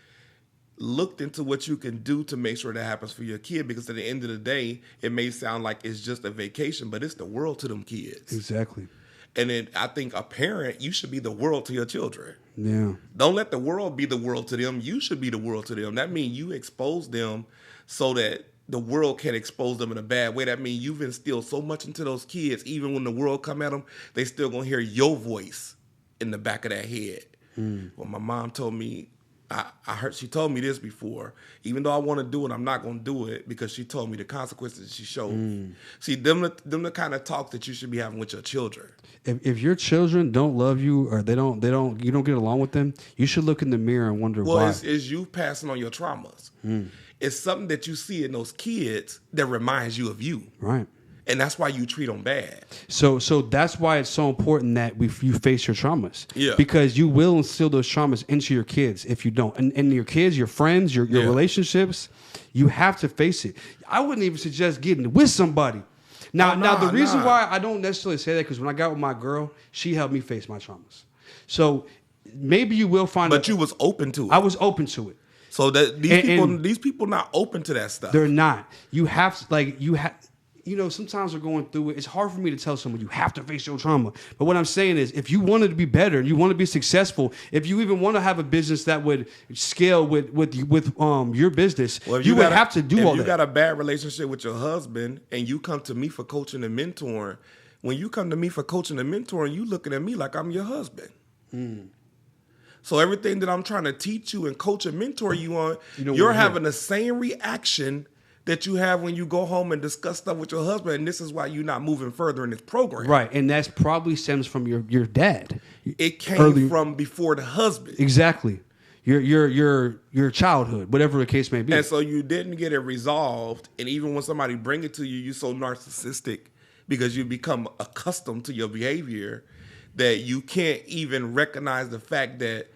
looked into what you can do to make sure that happens for your kid? Because at the end of the day, it may sound like it's just a vacation, but it's the world to them kids. Exactly. And then I think a parent, you should be the world to your children. Yeah. Don't let the world be the world to them. You should be the world to them. That means you expose them so that the world can't expose them in a bad way. That means you've instilled so much into those kids, even when the world come at them, they still gonna hear your voice in the back of their head. Well, my mom told me, she told me this before. Even though I want to do it, I'm not going to do it because she told me the consequences she showed me. See, them the kind of talk that you should be having with your children. If your children don't love you or you don't get along with them, you should look in the mirror and wonder why. Well, it's you passing on your traumas. It's something that you see in those kids that reminds you of you. Right. And that's why you treat them bad. So that's why it's so important that you face your traumas. Yeah. Because you will instill those traumas into your kids if you don't. And your kids, your friends, your relationships, you have to face it. I wouldn't even suggest getting with somebody. Now the reason why I don't necessarily say that, because when I got with my girl, she helped me face my traumas. So maybe you will find. But you was open to it. I was open to it. So that these people not open to that stuff. They're not. You have you know, sometimes we're going through it. It's hard for me to tell someone you have to face your trauma. But what I'm saying is, if you wanted to be better and you want to be successful, if you even want to have a business that would scale with your business, well, you would have to do all that. If you got a bad relationship with your husband and you come to me for coaching and mentoring, when you come to me for coaching and mentoring, you looking at me like I'm your husband. So everything that I'm trying to teach you and coach and mentor you on, you're having the same reaction that you have when you go home and discuss stuff with your husband, and this is why you're not moving further in this program. Right, and that's probably stems from your dad. It came from before the husband. Exactly. Your childhood, whatever the case may be. And so you didn't get it resolved, and even when somebody bring it to you, you're so narcissistic because you become accustomed to your behavior that you can't even recognize the fact that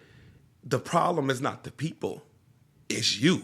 the problem is not the people, it's you.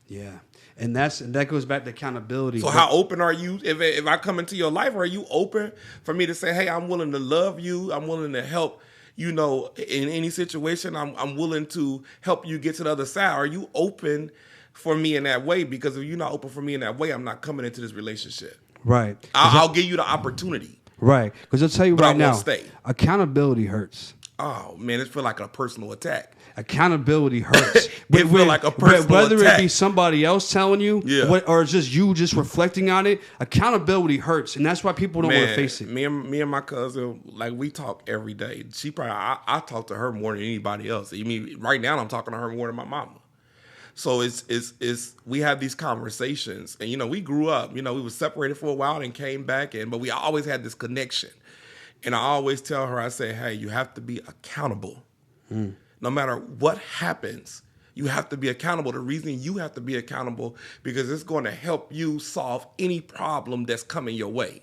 Yeah. And that goes back to accountability. So how open are you? If I come into your life, are you open for me to say, hey, I'm willing to love you. I'm willing to help, you know, in any situation. I'm willing to help you get to the other side. Are you open for me in that way? Because if you're not open for me in that way, I'm not coming into this relationship. Right. I'll give you the opportunity. Right. Because I'll tell you But I right won't now, stay. accountability hurts. Oh man, it feel like a personal attack. Accountability hurts. It feel like a personal whether attack. it be somebody else telling you, or just you just reflecting on it. Accountability hurts, and that's why people don't want to face it. Me and my cousin, like, we talk every day. She probably I talk to her more than anybody else. I mean, right now I'm talking to her more than my mama. So it's we have these conversations, and we grew up. We were separated for a while and came back, but we always had this connection. And I always tell her, I say, hey, you have to be accountable. No matter what happens, you have to be accountable. The reason you have to be accountable, because it's going to help you solve any problem that's coming your way.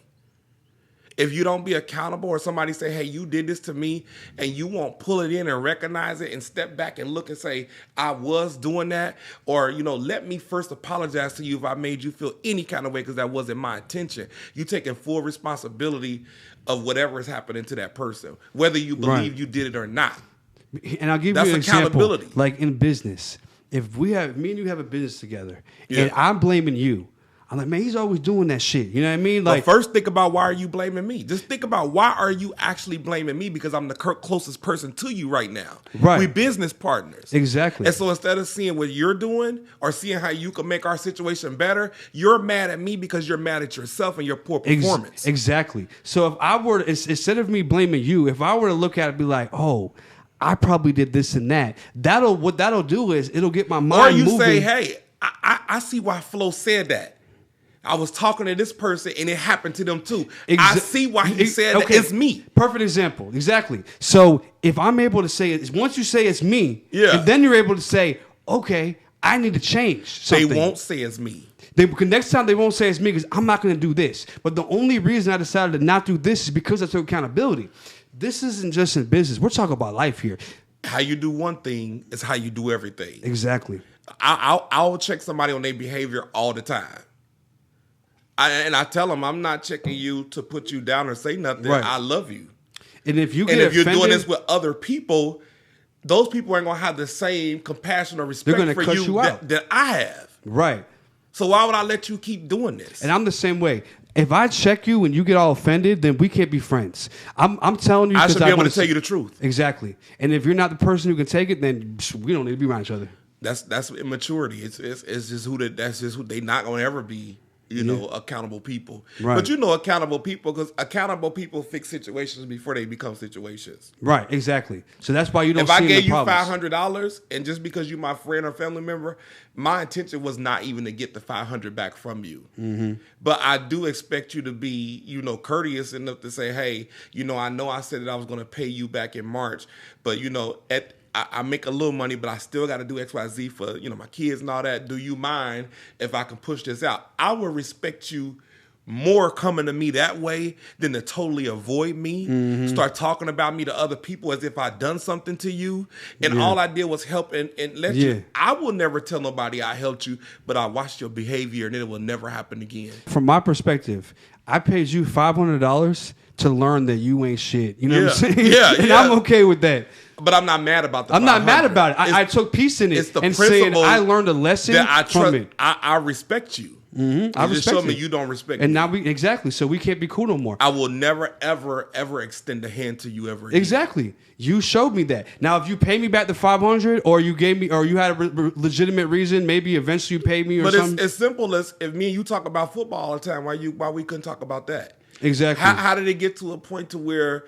If you don't be accountable, or somebody say, hey, you did this to me, and you won't pull it in and recognize it and step back and look and say, I was doing that, or, let me first apologize to you if I made you feel any kind of way because that wasn't my intention. You taking full responsibility of whatever is happening to that person, whether you believe you did it or not. And I'll give you an example. Like in business, if me and you have a business together, and I'm blaming you, I'm like, man, he's always doing that shit. You know what I mean? Like, but first, think about, why are you blaming me? Just think about, why are you actually blaming me? Because I'm the closest person to you right now. Right. We business partners. Exactly. And so instead of seeing what you're doing or seeing how you can make our situation better, you're mad at me because you're mad at yourself and your poor performance. Exactly. So if I were to, instead of me blaming you, if I were to look at it and be like, oh, I probably did this and that, what that'll do is it'll get my mind moving. Or you say, hey, I see why Phlo said that. I was talking to this person and it happened to them too. I see why he said that. It's me. Perfect example. Exactly. So if I'm able to say it, once you say it's me, and then you're able to say, okay, I need to change something. They won't say it's me. Next time they won't say it's me because I'm not going to do this. But the only reason I decided to not do this is because I took accountability. This isn't just in business. We're talking about life here. How you do one thing is how you do everything. Exactly. I'll check somebody on their behavior all the time. I tell them, I'm not checking you to put you down or say nothing. Right. I love you. And if you're doing this with other people, those people ain't going to have the same compassion or respect for you that I have. Right. So why would I let you keep doing this? And I'm the same way. If I check you and you get all offended, then we can't be friends. I'm telling you. I should be able to tell you the truth. Exactly. And if you're not the person who can take it, then we don't need to be around each other. That's immaturity. It's just that's just who they not going to ever be. Accountable people. Right. But accountable people, because accountable people fix situations before they become situations. Right, exactly. So that's why you don't see the problems. If I gave you $500, and just because you're my friend or family member, my intention was not even to get the $500 back from you. Mm-hmm. But I do expect you to be, courteous enough to say, hey, I know I said that I was going to pay you back in March, but, I make a little money, but I still got to do X, Y, Z for, my kids and all that. Do you mind if I can push this out? I will respect you more coming to me that way than to totally avoid me, start talking about me to other people as if I'd done something to you. And all I did was help and let you. I will never tell nobody I helped you, but I watched your behavior and it will never happen again. From my perspective, I paid you $500 to learn that you ain't shit. You know what I'm saying? Yeah, and I'm okay with that. But I'm not mad about I'm not mad about it. I took peace in it. It's the and principle saying I learned a lesson from it. I respect you. Mm-hmm. I respect just show me you don't respect me. And now exactly. So we can't be cool no more. I will never, ever, ever extend a hand to you ever again. Exactly. You showed me that. Now, if you pay me back the $500, or you gave me, or you had a legitimate reason, maybe eventually you pay me or something. But it's simple as if me and you talk about football all the time. Why we couldn't talk about that? Exactly. How did it get to a point to where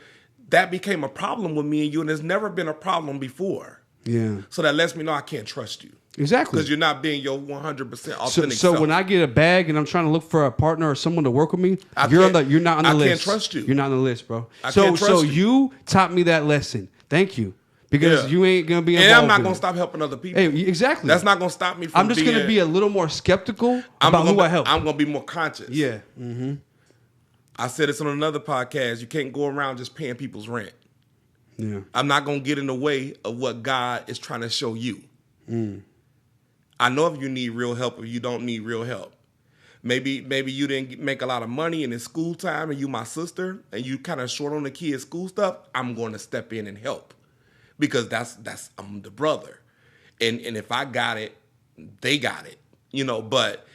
that became a problem with me and you, and there's never been a problem before? Yeah. So that lets me know I can't trust you. Exactly. Because you're not being your 100% authentic self. So when I get a bag and I'm trying to look for a partner or someone to work with me, you're not on the list. I can't trust you. You're not on the list, bro. So you taught me that lesson. Thank you. Because you ain't going to be involved. And I'm not going to stop helping other people. Hey, exactly. That's not going to stop me from I'm just going to be a little more skeptical about who I help. I'm going to be more conscious. Yeah. Mm-hmm. I said this on another podcast. You can't go around just paying people's rent. Yeah. I'm not going to get in the way of what God is trying to show you. I know if you need real help or you don't need real help. Maybe you didn't make a lot of money and it's school time and you my sister and you kind of short on the kids' school stuff. I'm going to step in and help because that's I'm the brother. And if I got it, they got it. But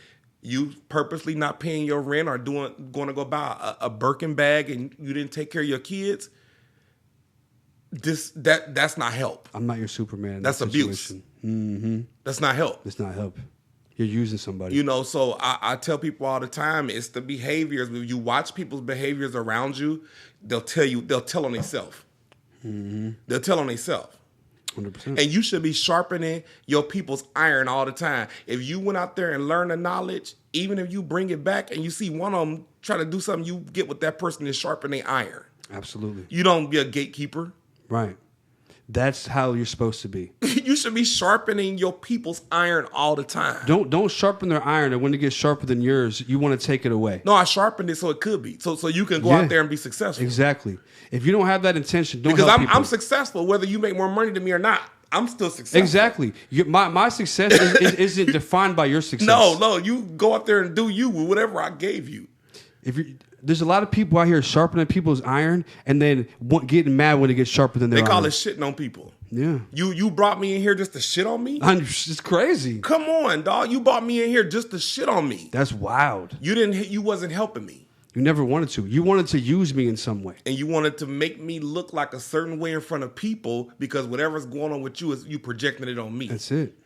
you purposely not paying your rent or going to go buy a Birkin bag and you didn't take care of your kids, that's not help. I'm not your Superman. That's abuse. That's not help. It's not help. You're using somebody. So I tell people all the time, it's the behaviors. When you watch people's behaviors around you, they'll tell on themselves. They'll tell on themselves. 100%. And you should be sharpening your people's iron all the time. If you went out there and learned the knowledge, even if you bring it back and you see one of them try to do something, you get with that person is sharpening iron. Absolutely. You don't be a gatekeeper. Right. That's how you're supposed to be. You should be sharpening your people's iron all the time. Don't sharpen their iron, and when it gets sharper than yours, you want to take it away. No, I sharpened it so it could be. So you can go out there and be successful. Exactly. If you don't have that intention, don't because help people. I'm successful whether you make more money than me or not. I'm still successful. Exactly. My success isn't defined by your success. No, you go out there and do you with whatever I gave you. There's a lot of people out here sharpening people's iron and then getting mad when it gets sharper than their iron. They call it shitting on people. Yeah. You brought me in here just to shit on me? It's crazy. Come on, dog. You brought me in here just to shit on me. That's wild. You wasn't helping me. You never wanted to. You wanted to use me in some way. And you wanted to make me look like a certain way in front of people because whatever's going on with you is you projecting it on me. That's it.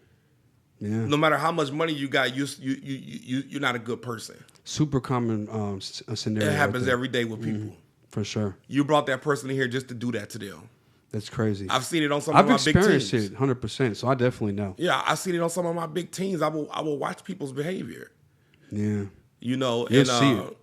Yeah. No matter how much money you got, you're not a good person. Super common scenario. It happens every day with people. For sure. You brought that person in here just to do that to them. That's crazy. I've seen it on some of my big teams. I've experienced it 100%, so I definitely know. Yeah, I've seen it on some of my big teams. I will watch people's behavior. Yeah. You'll see it.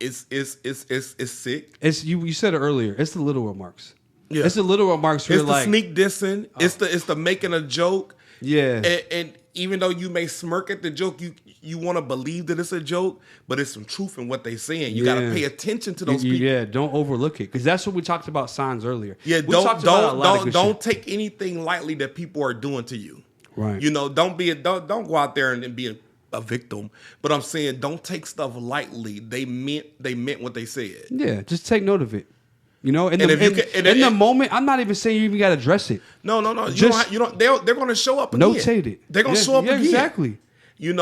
It's sick. It's you said it earlier. It's the little remarks. Yeah. It's the little remarks where it's the sneak dissing. It's the making a joke. Yeah. And even though you may smirk at the joke, you want to believe that it's a joke, but it's some truth in what they're saying. You got to pay attention to those people. Yeah, don't overlook it because that's what we talked about signs earlier. Yeah, don't take anything lightly that people are doing to you. Right. Don't go out there and be a victim. But I'm saying don't take stuff lightly. They meant what they said. Yeah, just take note of it. In the moment, I'm not even saying you even got to address it. No. You don't. They're going to show up again. Notate it. They're going to show up again. Exactly. And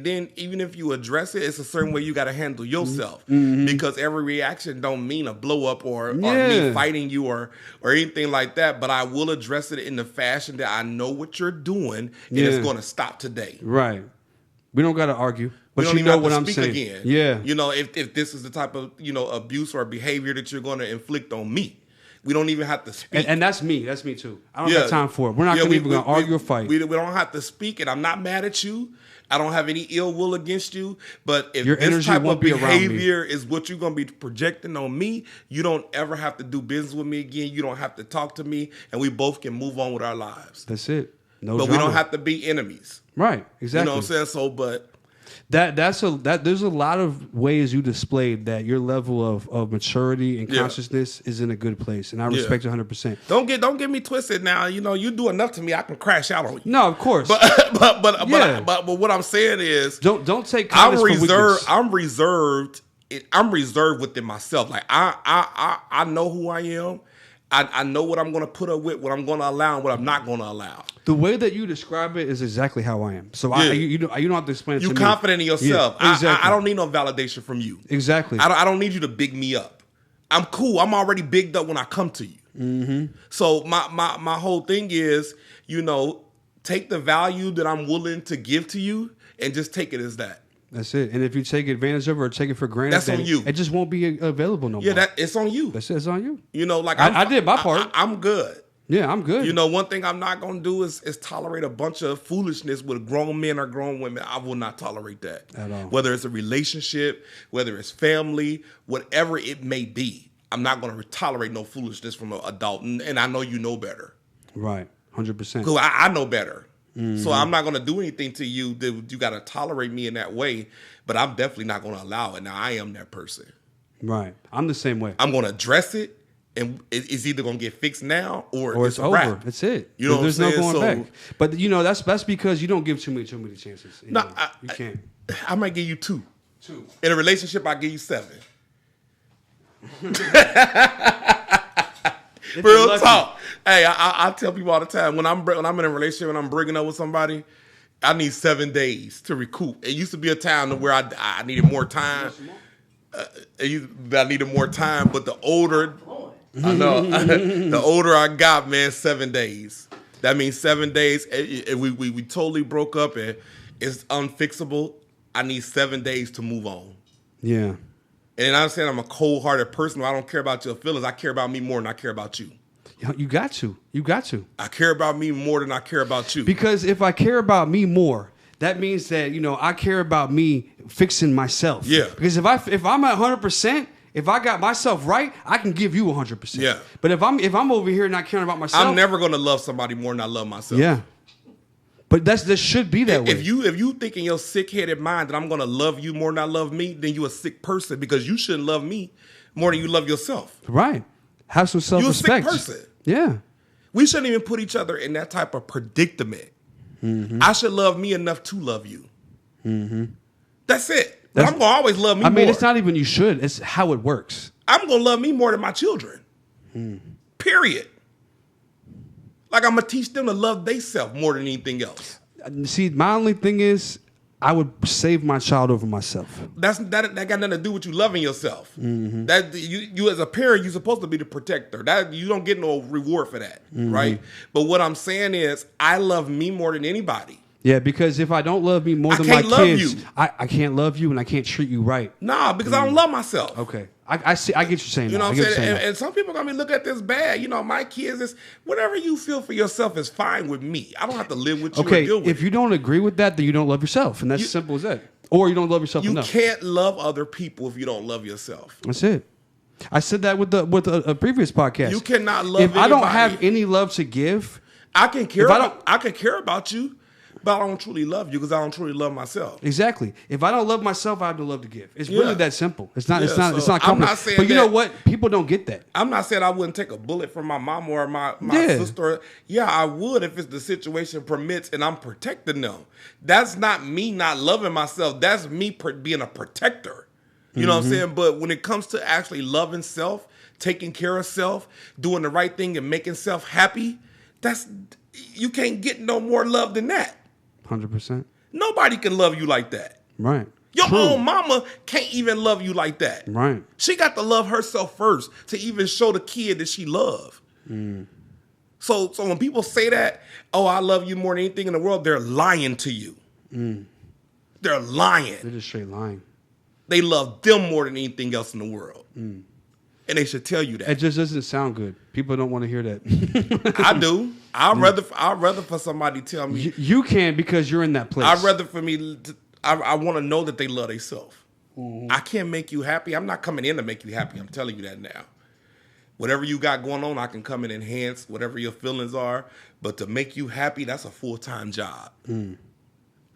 then even if you address it, it's a certain way you got to handle yourself because every reaction don't mean a blow up or me fighting you or anything like that. But I will address it in the fashion that I know what you're doing and it's going to stop today. Right. We don't got to argue. But you know what I'm saying. Again. Yeah. If this is the type of abuse or behavior that you're going to inflict on me. We don't even have to speak. And that's me. That's me too. I don't have time for it. We're not even going to argue or fight. We don't have to speak, and I'm not mad at you. I don't have any ill will against you. But if this type of behavior is what you're going to be projecting on me, you don't ever have to do business with me again. You don't have to talk to me, and we both can move on with our lives. That's it. No drama. We don't have to be enemies. Right. Exactly. You know what I'm saying? So, but... There's a lot of ways you displayed that your level of maturity and consciousness is in a good place, and I respect you 100%. Don't get me twisted. Now you do enough to me, I can crash out on you. No, of course. But what I'm saying is, don't take kindness for weakness. I'm reserved. I'm reserved within myself. Like I know who I am. I know what I'm going to put up with, what I'm going to allow, and what I'm not going to allow. The way that you describe it is exactly how I am. So you don't have to explain it to me. You're confident in yourself. Yeah, exactly. I don't need no validation from you. Exactly. I don't need you to big me up. I'm cool. I'm already bigged up when I come to you. Mm-hmm. So my whole thing is, take the value that I'm willing to give to you and just take it as that. That's it. And if you take advantage of it or take it for granted, that's on you. It just won't be available no more. Yeah, it's on you. That's it. It's on you. I did my part. I'm good. Yeah, I'm good. One thing I'm not going to do is tolerate a bunch of foolishness with grown men or grown women. I will not tolerate that. At all. Whether it's a relationship, whether it's family, whatever it may be, I'm not going to tolerate no foolishness from an adult. And I know you know better. Right, 100%. Because I know better. Mm-hmm. So I'm not going to do anything to you that you got to tolerate me in that way, but I'm definitely not going to allow it. Now, I am that person. Right. I'm the same way. I'm going to address it, and it's either going to get fixed now or it's over. Wrap. That's it. You know There's what I'm no saying? going back. But, that's because you don't give too many chances. No, you can't. I might give you 2. In a relationship, I give you 7. Real talk. Hey, I tell people all the time when I'm in a relationship and I'm breaking up with somebody, I need 7 days to recoup. It used to be a time where I needed more time. I needed more time, but the older I know, the older I got, man, 7 days. That means 7 days. We totally broke up and it's unfixable. I need 7 days to move on. Yeah. And I'm saying I'm a cold-hearted person. I don't care about your feelings. I care about me more than I care about you. You got to. You got to. I care about me more than I care about you. Because if I care about me more, that means that, I care about me fixing myself. Yeah. Because if I'm at 100%, if I got myself right, I can give you 100%. Yeah. But if I'm over here not caring about myself, I'm never going to love somebody more than I love myself. Yeah. But that should be that way. If you think in your sick-headed mind that I'm going to love you more than I love me, then you're a sick person because you shouldn't love me more than you love yourself. Right. Have some self-respect. You're a sick person. Yeah. We shouldn't even put each other in that type of predicament. Mm-hmm. I should love me enough to love you. Mm-hmm. That's it. I'm going to always love me more. I mean, it's not even you should. It's how it works. I'm going to love me more than my children. Period. Like I'm going to teach them to love themselves more than anything else. See, my only thing is I would save my child over myself. That got nothing to do with you loving yourself. Mm-hmm. That you as a parent, you're supposed to be the protector. That you don't get no reward for that, right? But what I'm saying is I love me more than anybody. Yeah, because if I don't love me more than my kids, I can't love you and I can't treat you right. Nah, because I don't love myself. Okay. I see. I get you saying. You know what I'm saying? And some people are gonna look at this bad. My kids is whatever you feel for yourself is fine with me. I don't have to live with you. Okay, or deal with if you don't agree with that, then you don't love yourself, and that's as simple as that. Or you don't love yourself enough. You can't love other people if you don't love yourself. That's it. I said that with a previous podcast. You cannot love. If I don't have any love to give, I can care. I can care about you. But I don't truly love you because I don't truly love myself. Exactly. If I don't love myself, I have no love to give. It's really that simple. It's not. It's not complicated. I'm not saying but you know what? People don't get that. I'm not saying I wouldn't take a bullet from my mom or my sister. Yeah, I would if it's the situation permits and I'm protecting them. That's not me not loving myself. That's me being a protector. You know what I'm saying? But when it comes to actually loving self, taking care of self, doing the right thing and making self happy, you can't get no more love than that. 100%. Nobody can love you like that. Right. Your own mama can't even love you like that. Right. She got to love herself first to even show the kid that she love. So when people say that, oh, I love you more than anything in the world, they're lying to you. They're lying. They're just straight lying. They love them more than anything else in the world. And they should tell you that. It just doesn't sound good. People don't want to hear that. I do. I'd rather for somebody tell me. You can because you're in that place. I'd rather for me. I want to know that they love themselves. I can't make you happy. I'm not coming in to make you happy. I'm telling you that now. Whatever you got going on, I can come and enhance whatever your feelings are. But to make you happy, that's a full-time job.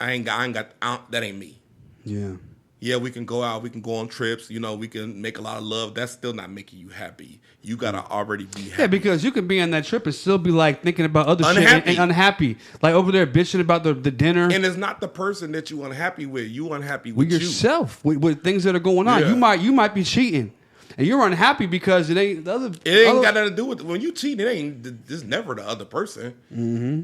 I ain't got that ain't me. Yeah. Yeah, we can go out, we can go on trips, we can make a lot of love. That's still not making you happy. You gotta already be happy. Yeah, because you can be on that trip and still be like thinking about other shit and unhappy. Like over there bitching about the dinner. And it's not the person that you unhappy with. You unhappy with yourself, with things that are going on. Yeah. You might be cheating. And you're unhappy because it ain't the other. It ain't got nothing to do with when you cheat. It's never the other person.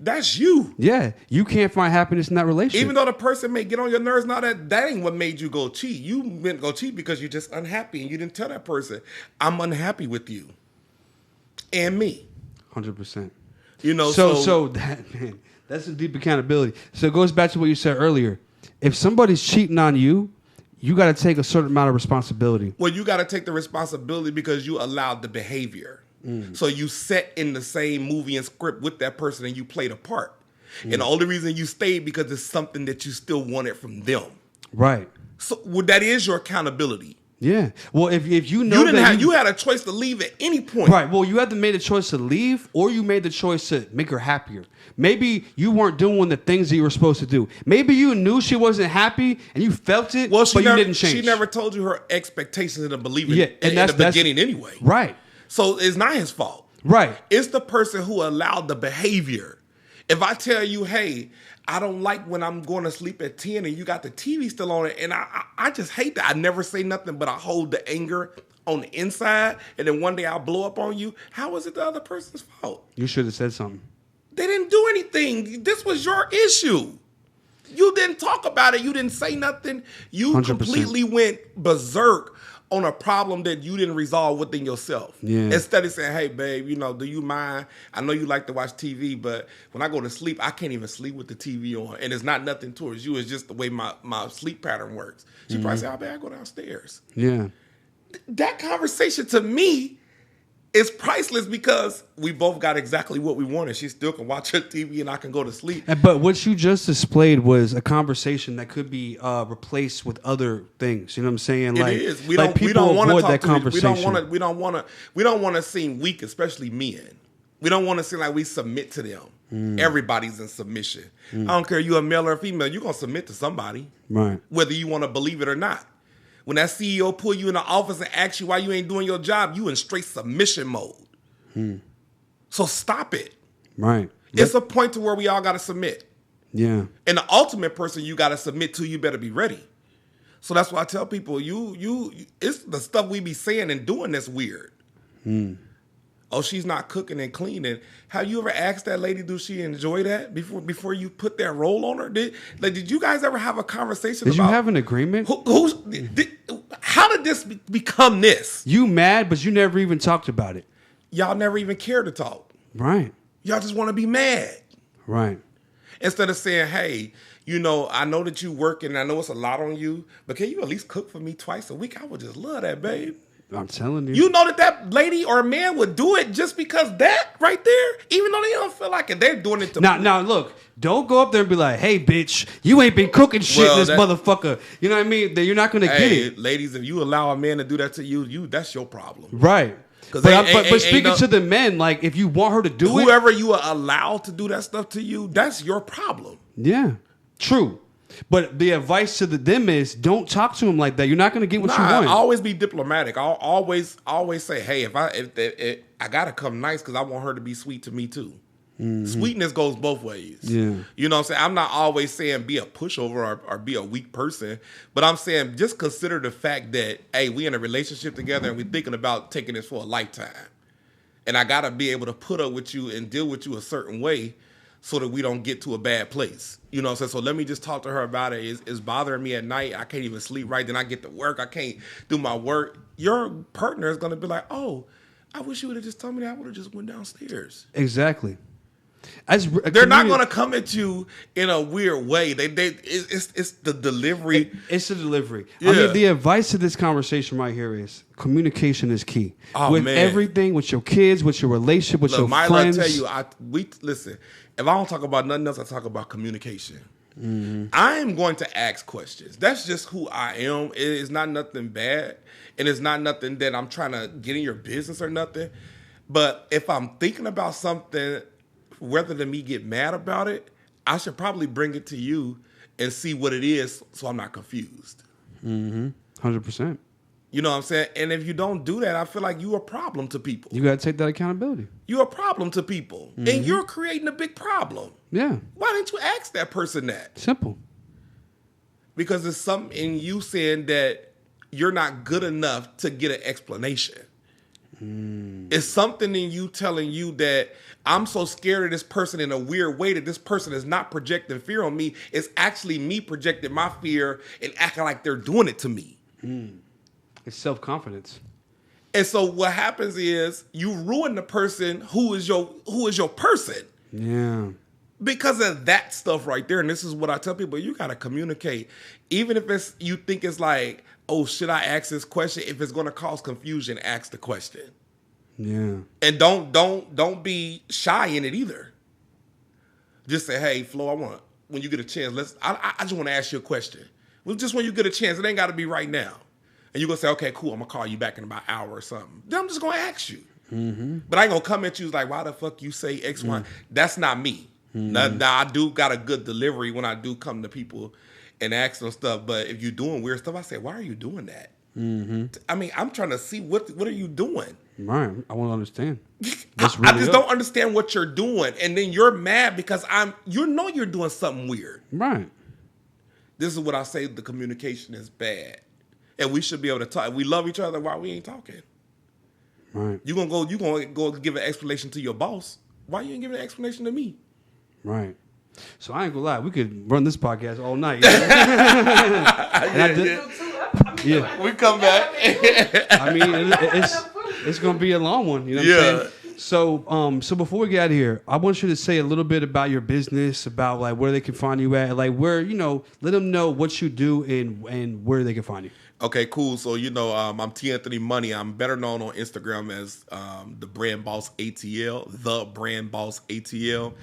That's you. Yeah, you can't find happiness in that relationship. Even though the person may get on your nerves, now that ain't what made you go cheat. You went go cheat because you're just unhappy and you didn't tell that person, "I'm unhappy with you," and me. 100%. So that man, that's some deep accountability. So it goes back to what you said earlier. If somebody's cheating on you, you got to take a certain amount of responsibility. Well, you got to take the responsibility because you allowed the behavior. So you sat in the same movie and script with that person and you played a part. And the only reason you stayed because it's something that you still wanted from them. Right. So that is your accountability. Yeah. Well, if you know you had a choice to leave at any point. Right. Well, you either made a choice to leave or you made the choice to make her happier. Maybe you weren't doing the things that you were supposed to do. Maybe you knew she wasn't happy and you felt it, but you didn't change. She never told you her expectations and belief in the beginning anyway. Right. So it's not his fault. Right. It's the person who allowed the behavior. If I tell you, hey, I don't like when I'm going to sleep at 10 and you got the TV still on it, and I just hate that. I never say nothing, but I hold the anger on the inside, and then one day I'll blow up on you. How is it the other person's fault? You should have said something. They didn't do anything. This was your issue. You didn't talk about it. You didn't say nothing. You 100%. completely went berserk on a problem that you didn't resolve within yourself. Yeah. Instead of saying, hey, babe, do you mind? I know you like to watch TV, but when I go to sleep, I can't even sleep with the TV on. And it's not nothing towards you. It's just the way my sleep pattern works. She probably say, oh, babe, I go downstairs. Yeah. That conversation to me is priceless because we both got exactly what we wanted. She still can watch her TV and I can go to sleep. But what you just displayed was a conversation that could be replaced with other things. You know what I'm saying? It is. We don't want to talk to we don't want to seem weak, especially men. We don't want to seem like we submit to them. Everybody's in submission. I don't care you a male or a female. You're gonna submit to somebody, right? Whether you want to believe it or not. When that CEO pull you in the office and ask you why you ain't doing your job, you in straight submission mode. So stop it. Right. It's a point to where we all got to submit. Yeah. And the ultimate person you got to submit to, you better be ready. So that's why I tell people, it's the stuff we be saying and doing that's weird. Oh, she's not cooking and cleaning. Have you ever asked that lady, do she enjoy that before you put that role on her? Did you guys ever have a conversation about... Did you have an agreement? How did this become this? You mad, but you never even talked about it. Y'all never even care to talk. Right. Y'all just want to be mad. Right. Instead of saying, hey, I know that you work and I know it's a lot on you, but can you at least cook for me twice a week? I would just love that, babe. I'm telling you. You know that lady or man would do it just because that right there, even though they don't feel like it, they're doing it to Now, look, don't go up there and be like, hey, bitch, you ain't been cooking shit, this motherfucker. You know what I mean? You're not going to get it. Ladies, if you allow a man to do that to you, that's your problem. Right. But speaking to the men, like, if you want her to do whoever you are allowed to do that stuff to you, that's your problem. Yeah, true. But the advice to them is don't talk to him like that. You're not going to get what you want. Always be diplomatic. I'll always say, hey, if I got to come nice because I want her to be sweet to me too. Sweetness goes both ways. Yeah. You know what I'm saying? I'm not always saying be a pushover or be a weak person, but I'm saying just consider the fact that, hey, we in a relationship together and we're thinking about taking this for a lifetime. And I got to be able to put up with you and deal with you a certain way so that we don't get to a bad place. You know what I'm saying? So let me just talk to her about it. It's bothering me at night. I can't even sleep right. Then I get to work. I can't do my work. Your partner is going to be like, oh, I wish you would have just told me that. I would have just went downstairs. Exactly. They're not going to come at you in a weird way. It's the delivery. It's the delivery. Yeah. I mean, the advice to this conversation right here is communication is key. With everything, with your kids, with your relationship, with your friends. I tell you, listen. If I don't talk about nothing else, I talk about communication. I am going to ask questions. That's just who I am. It is not nothing bad, and it's not nothing that I'm trying to get in your business or nothing. But if I'm thinking about something, rather than me get mad about it, I should probably bring it to you and see what it is so I'm not confused. 100%. You know what I'm saying? And if you don't do that, I feel like you're a problem to people. You got to take that accountability. You're a problem to people. And you're creating a big problem. Yeah. Why didn't you ask that person that? Simple. Because there's something in you saying that you're not good enough to get an explanation. It's something in you telling you that I'm so scared of this person in a weird way that this person is not projecting fear on me. It's actually me projecting my fear and acting like they're doing it to me. It's self-confidence. And so what happens is you ruin the person who is your person. Yeah. Because of that stuff right there. And this is what I tell people, you got to communicate. Even if you think it's like, oh, should I ask this question? If it's going to cause confusion, ask the question. Yeah. And don't be shy in it either. Just say, hey, Phlo, when you get a chance, I just want to ask you a question. Well, just when you get a chance, it ain't got to be right now. And you're going to say, okay, cool, I'm going to call you back in about an hour or something. Then I'm just going to ask you. But I ain't going to come at you like, why the fuck you say X, Y? That's not me. Now, I do got a good delivery when I do come to people and ask them stuff. But if you're doing weird stuff, I say, why are you doing that? I mean, I'm trying to see what are you doing? Right. I want to understand. I just don't understand what you're doing. And then you're mad because you're doing something weird. Right. This is what I say, the communication is bad. And we should be able to talk. We love each other. Why we ain't talking? Right. You gonna go give an explanation to your boss. Why you ain't giving an explanation to me? Right. So I ain't gonna lie, we could run this podcast all night. Yeah, we come back. I mean, it's gonna be a long one. You know what I'm saying? So before we get out of here, I want you to say a little bit about your business, about like where they can find you at, like where let them know what you do and where they can find you. Okay, cool. So I'm T. Anthony Monie. I'm better known on Instagram as the Brand Boss ATL, the Brand Boss ATL,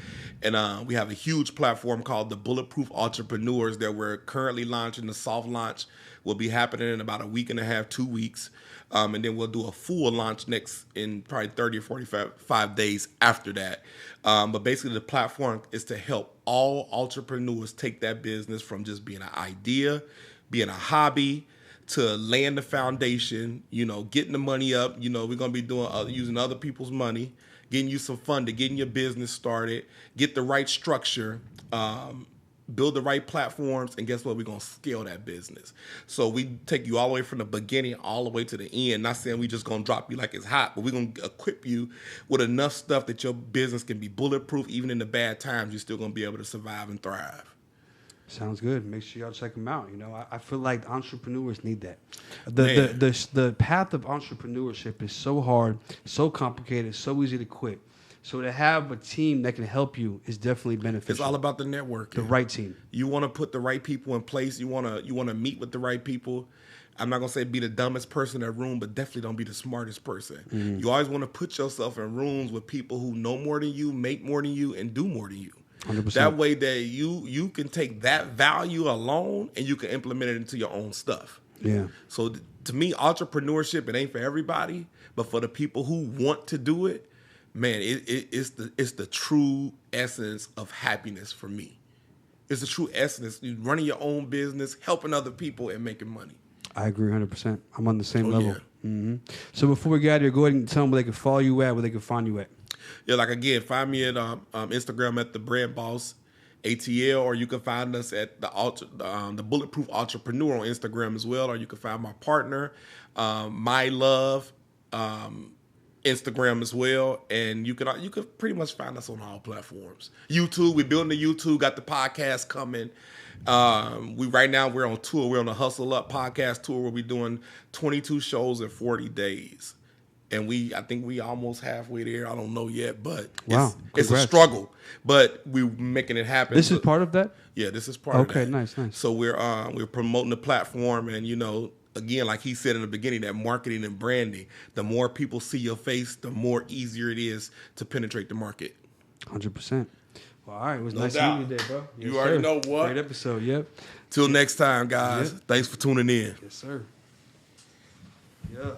and we have a huge platform called the Bulletproof Entrepreneurs that we're currently launching. The soft launch will be happening in about a week and a half, 2 weeks. And then we'll do a full launch next in probably 30 or 45 days after that. But basically the platform is to help all entrepreneurs take that business from just being an idea, being a hobby, to laying the foundation, getting the money up. We're going to be doing using other people's money, getting you some funding, getting your business started, get the right structure, build the right platforms, and guess what? We're going to scale that business. So we take you all the way from the beginning all the way to the end. Not saying we just going to drop you like it's hot, but we're going to equip you with enough stuff that your business can be bulletproof. Even in the bad times, you're still going to be able to survive and thrive. Sounds good. Make sure y'all check them out. I feel like entrepreneurs need that. The path of entrepreneurship is so hard, so complicated, so easy to quit. So to have a team that can help you is definitely beneficial. It's all about the networking. The right team. You want to put the right people in place. You want to meet with the right people. I'm not going to say be the dumbest person in that room, but definitely don't be the smartest person. Mm-hmm. You always want to put yourself in rooms with people who know more than you, make more than you, and do more than you. 100%. That way that you can take that value alone and you can implement it into your own stuff. Yeah. So to me, entrepreneurship, it ain't for everybody, but for the people who want to do it, man, it's the true essence of happiness for me. It's the true essence. You running your own business, helping other people, and making money. I agree 100%. I'm on the same level. Yeah. Mm-hmm. So before we get out of here, go ahead and tell them where they can follow you at, where they can find you at. Yeah, like again, find me at Instagram at the Brand Boss ATL, or you can find us at the Bulletproof Entrepreneur on Instagram as well, or you can find my partner, My Love, Instagram as well, and you can pretty much find us on all platforms. YouTube, we're building the YouTube, got the podcast coming. Right now we're on tour. We're on the Hustle Up podcast tour where we're doing 22 shows in 40 days. And I think we almost halfway there. I don't know yet, but it's a struggle. But we're making it happen. This is part of that? Yeah, this is part of that. Okay, nice. So we're promoting the platform, and again, like he said in the beginning, that marketing and branding. The more people see your face, the more easier it is to penetrate the market. 100%. Well, all right, it was nice meeting you today, bro. Yes, you already know what. Great episode. Yep. Till next time, guys. Yep. Thanks for tuning in. Yes, sir. Yeah.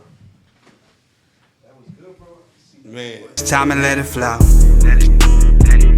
Man. It's time to let it flow. Let it.